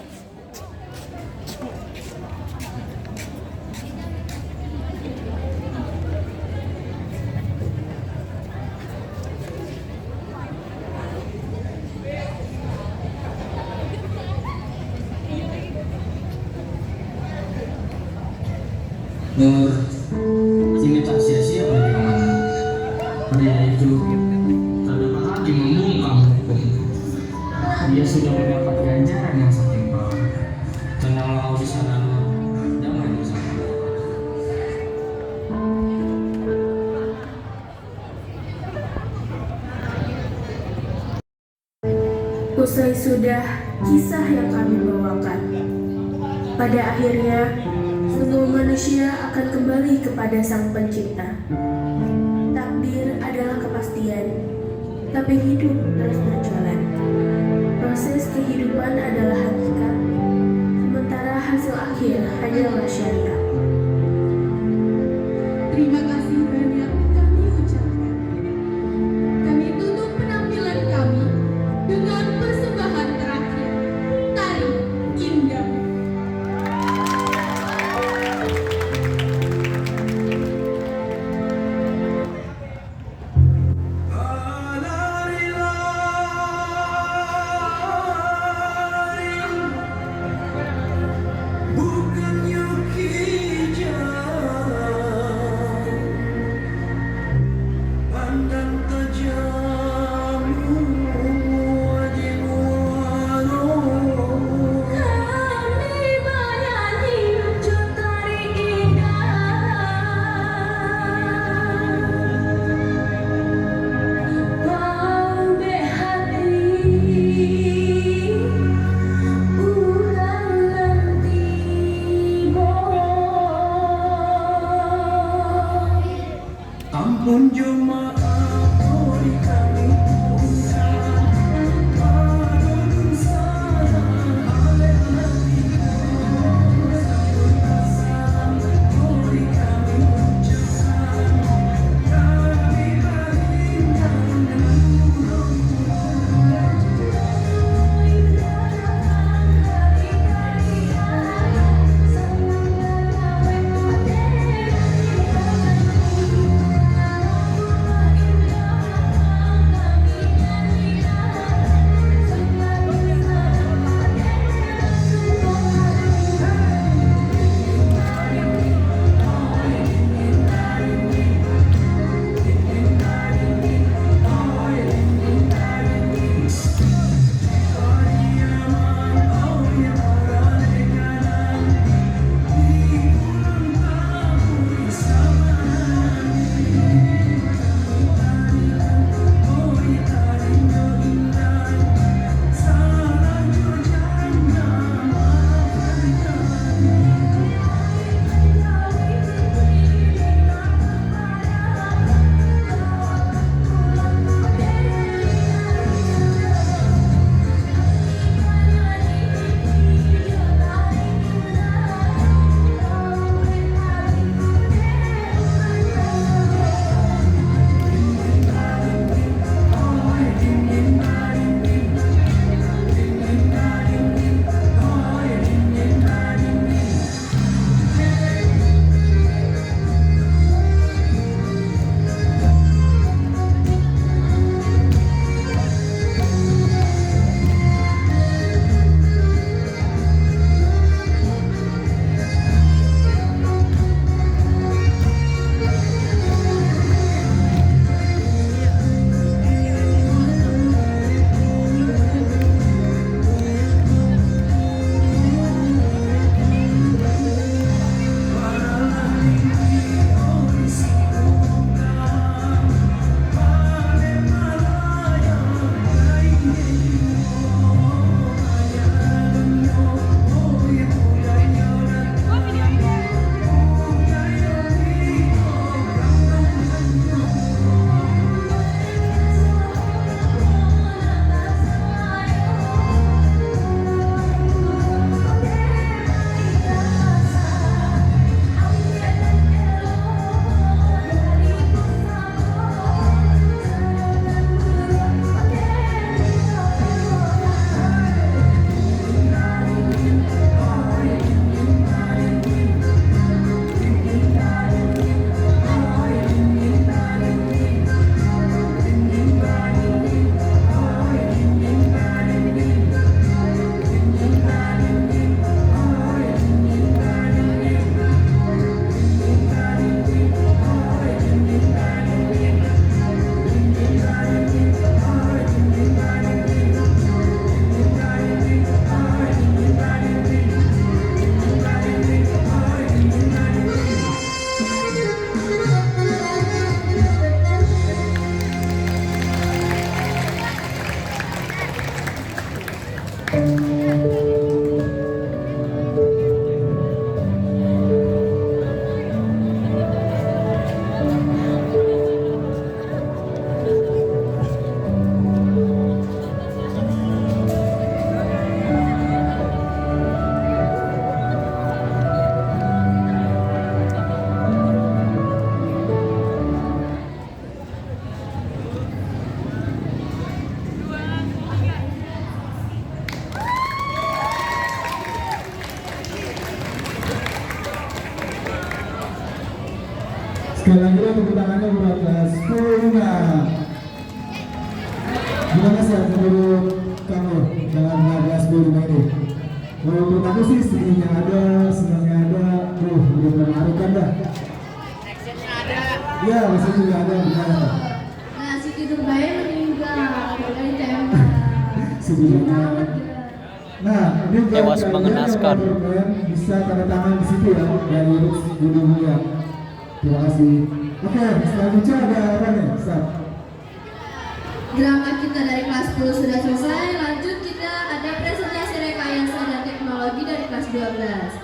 W: Nur, ini tak sia-sia perjuangan. Pria itu terdapat hakim membungkam hukum. Dia sudah mendapat ganjaran yang setimpal. Tenanglah di sana, Nur. Damai bersama.
R: Usai sudah kisah yang kami bawakan. Pada akhirnya, semua manusia akan kembali kepada Sang Pencipta. Takdir adalah kepastian, tapi hidup terus berjalan. Proses kehidupan adalah hakikat, sementara hasil akhir hanyalah syariat.
J: Terima kasih banyak kami ucapkan. Kami tutup penampilan kami dengan persembahan terakhir. Tari Indah.
F: Bukannya kita Sekali lagi tepuk tangannya buat kelas 10. Gimana sih menurut kamu dengan kelas 10 ini? Menurut aku sih sedihnya ada, senangnya ada, udah memarukan dah. Iya, masih juga ada, benar.
N: Nah, Siti Nurbaya meninggal dari tembak.
F: Sedihnya. Nah, ini
A: Tewas mengenaskan.
F: Bisa tanda tangan di situ ya dari Roots Budi Mulia. Terima kasih. Oke, selanjutnya ada apa nih? Start.
N: Drama kita dari kelas 10 sudah selesai. Lanjut kita ada presentasi rekayasa dan teknologi dari kelas 12.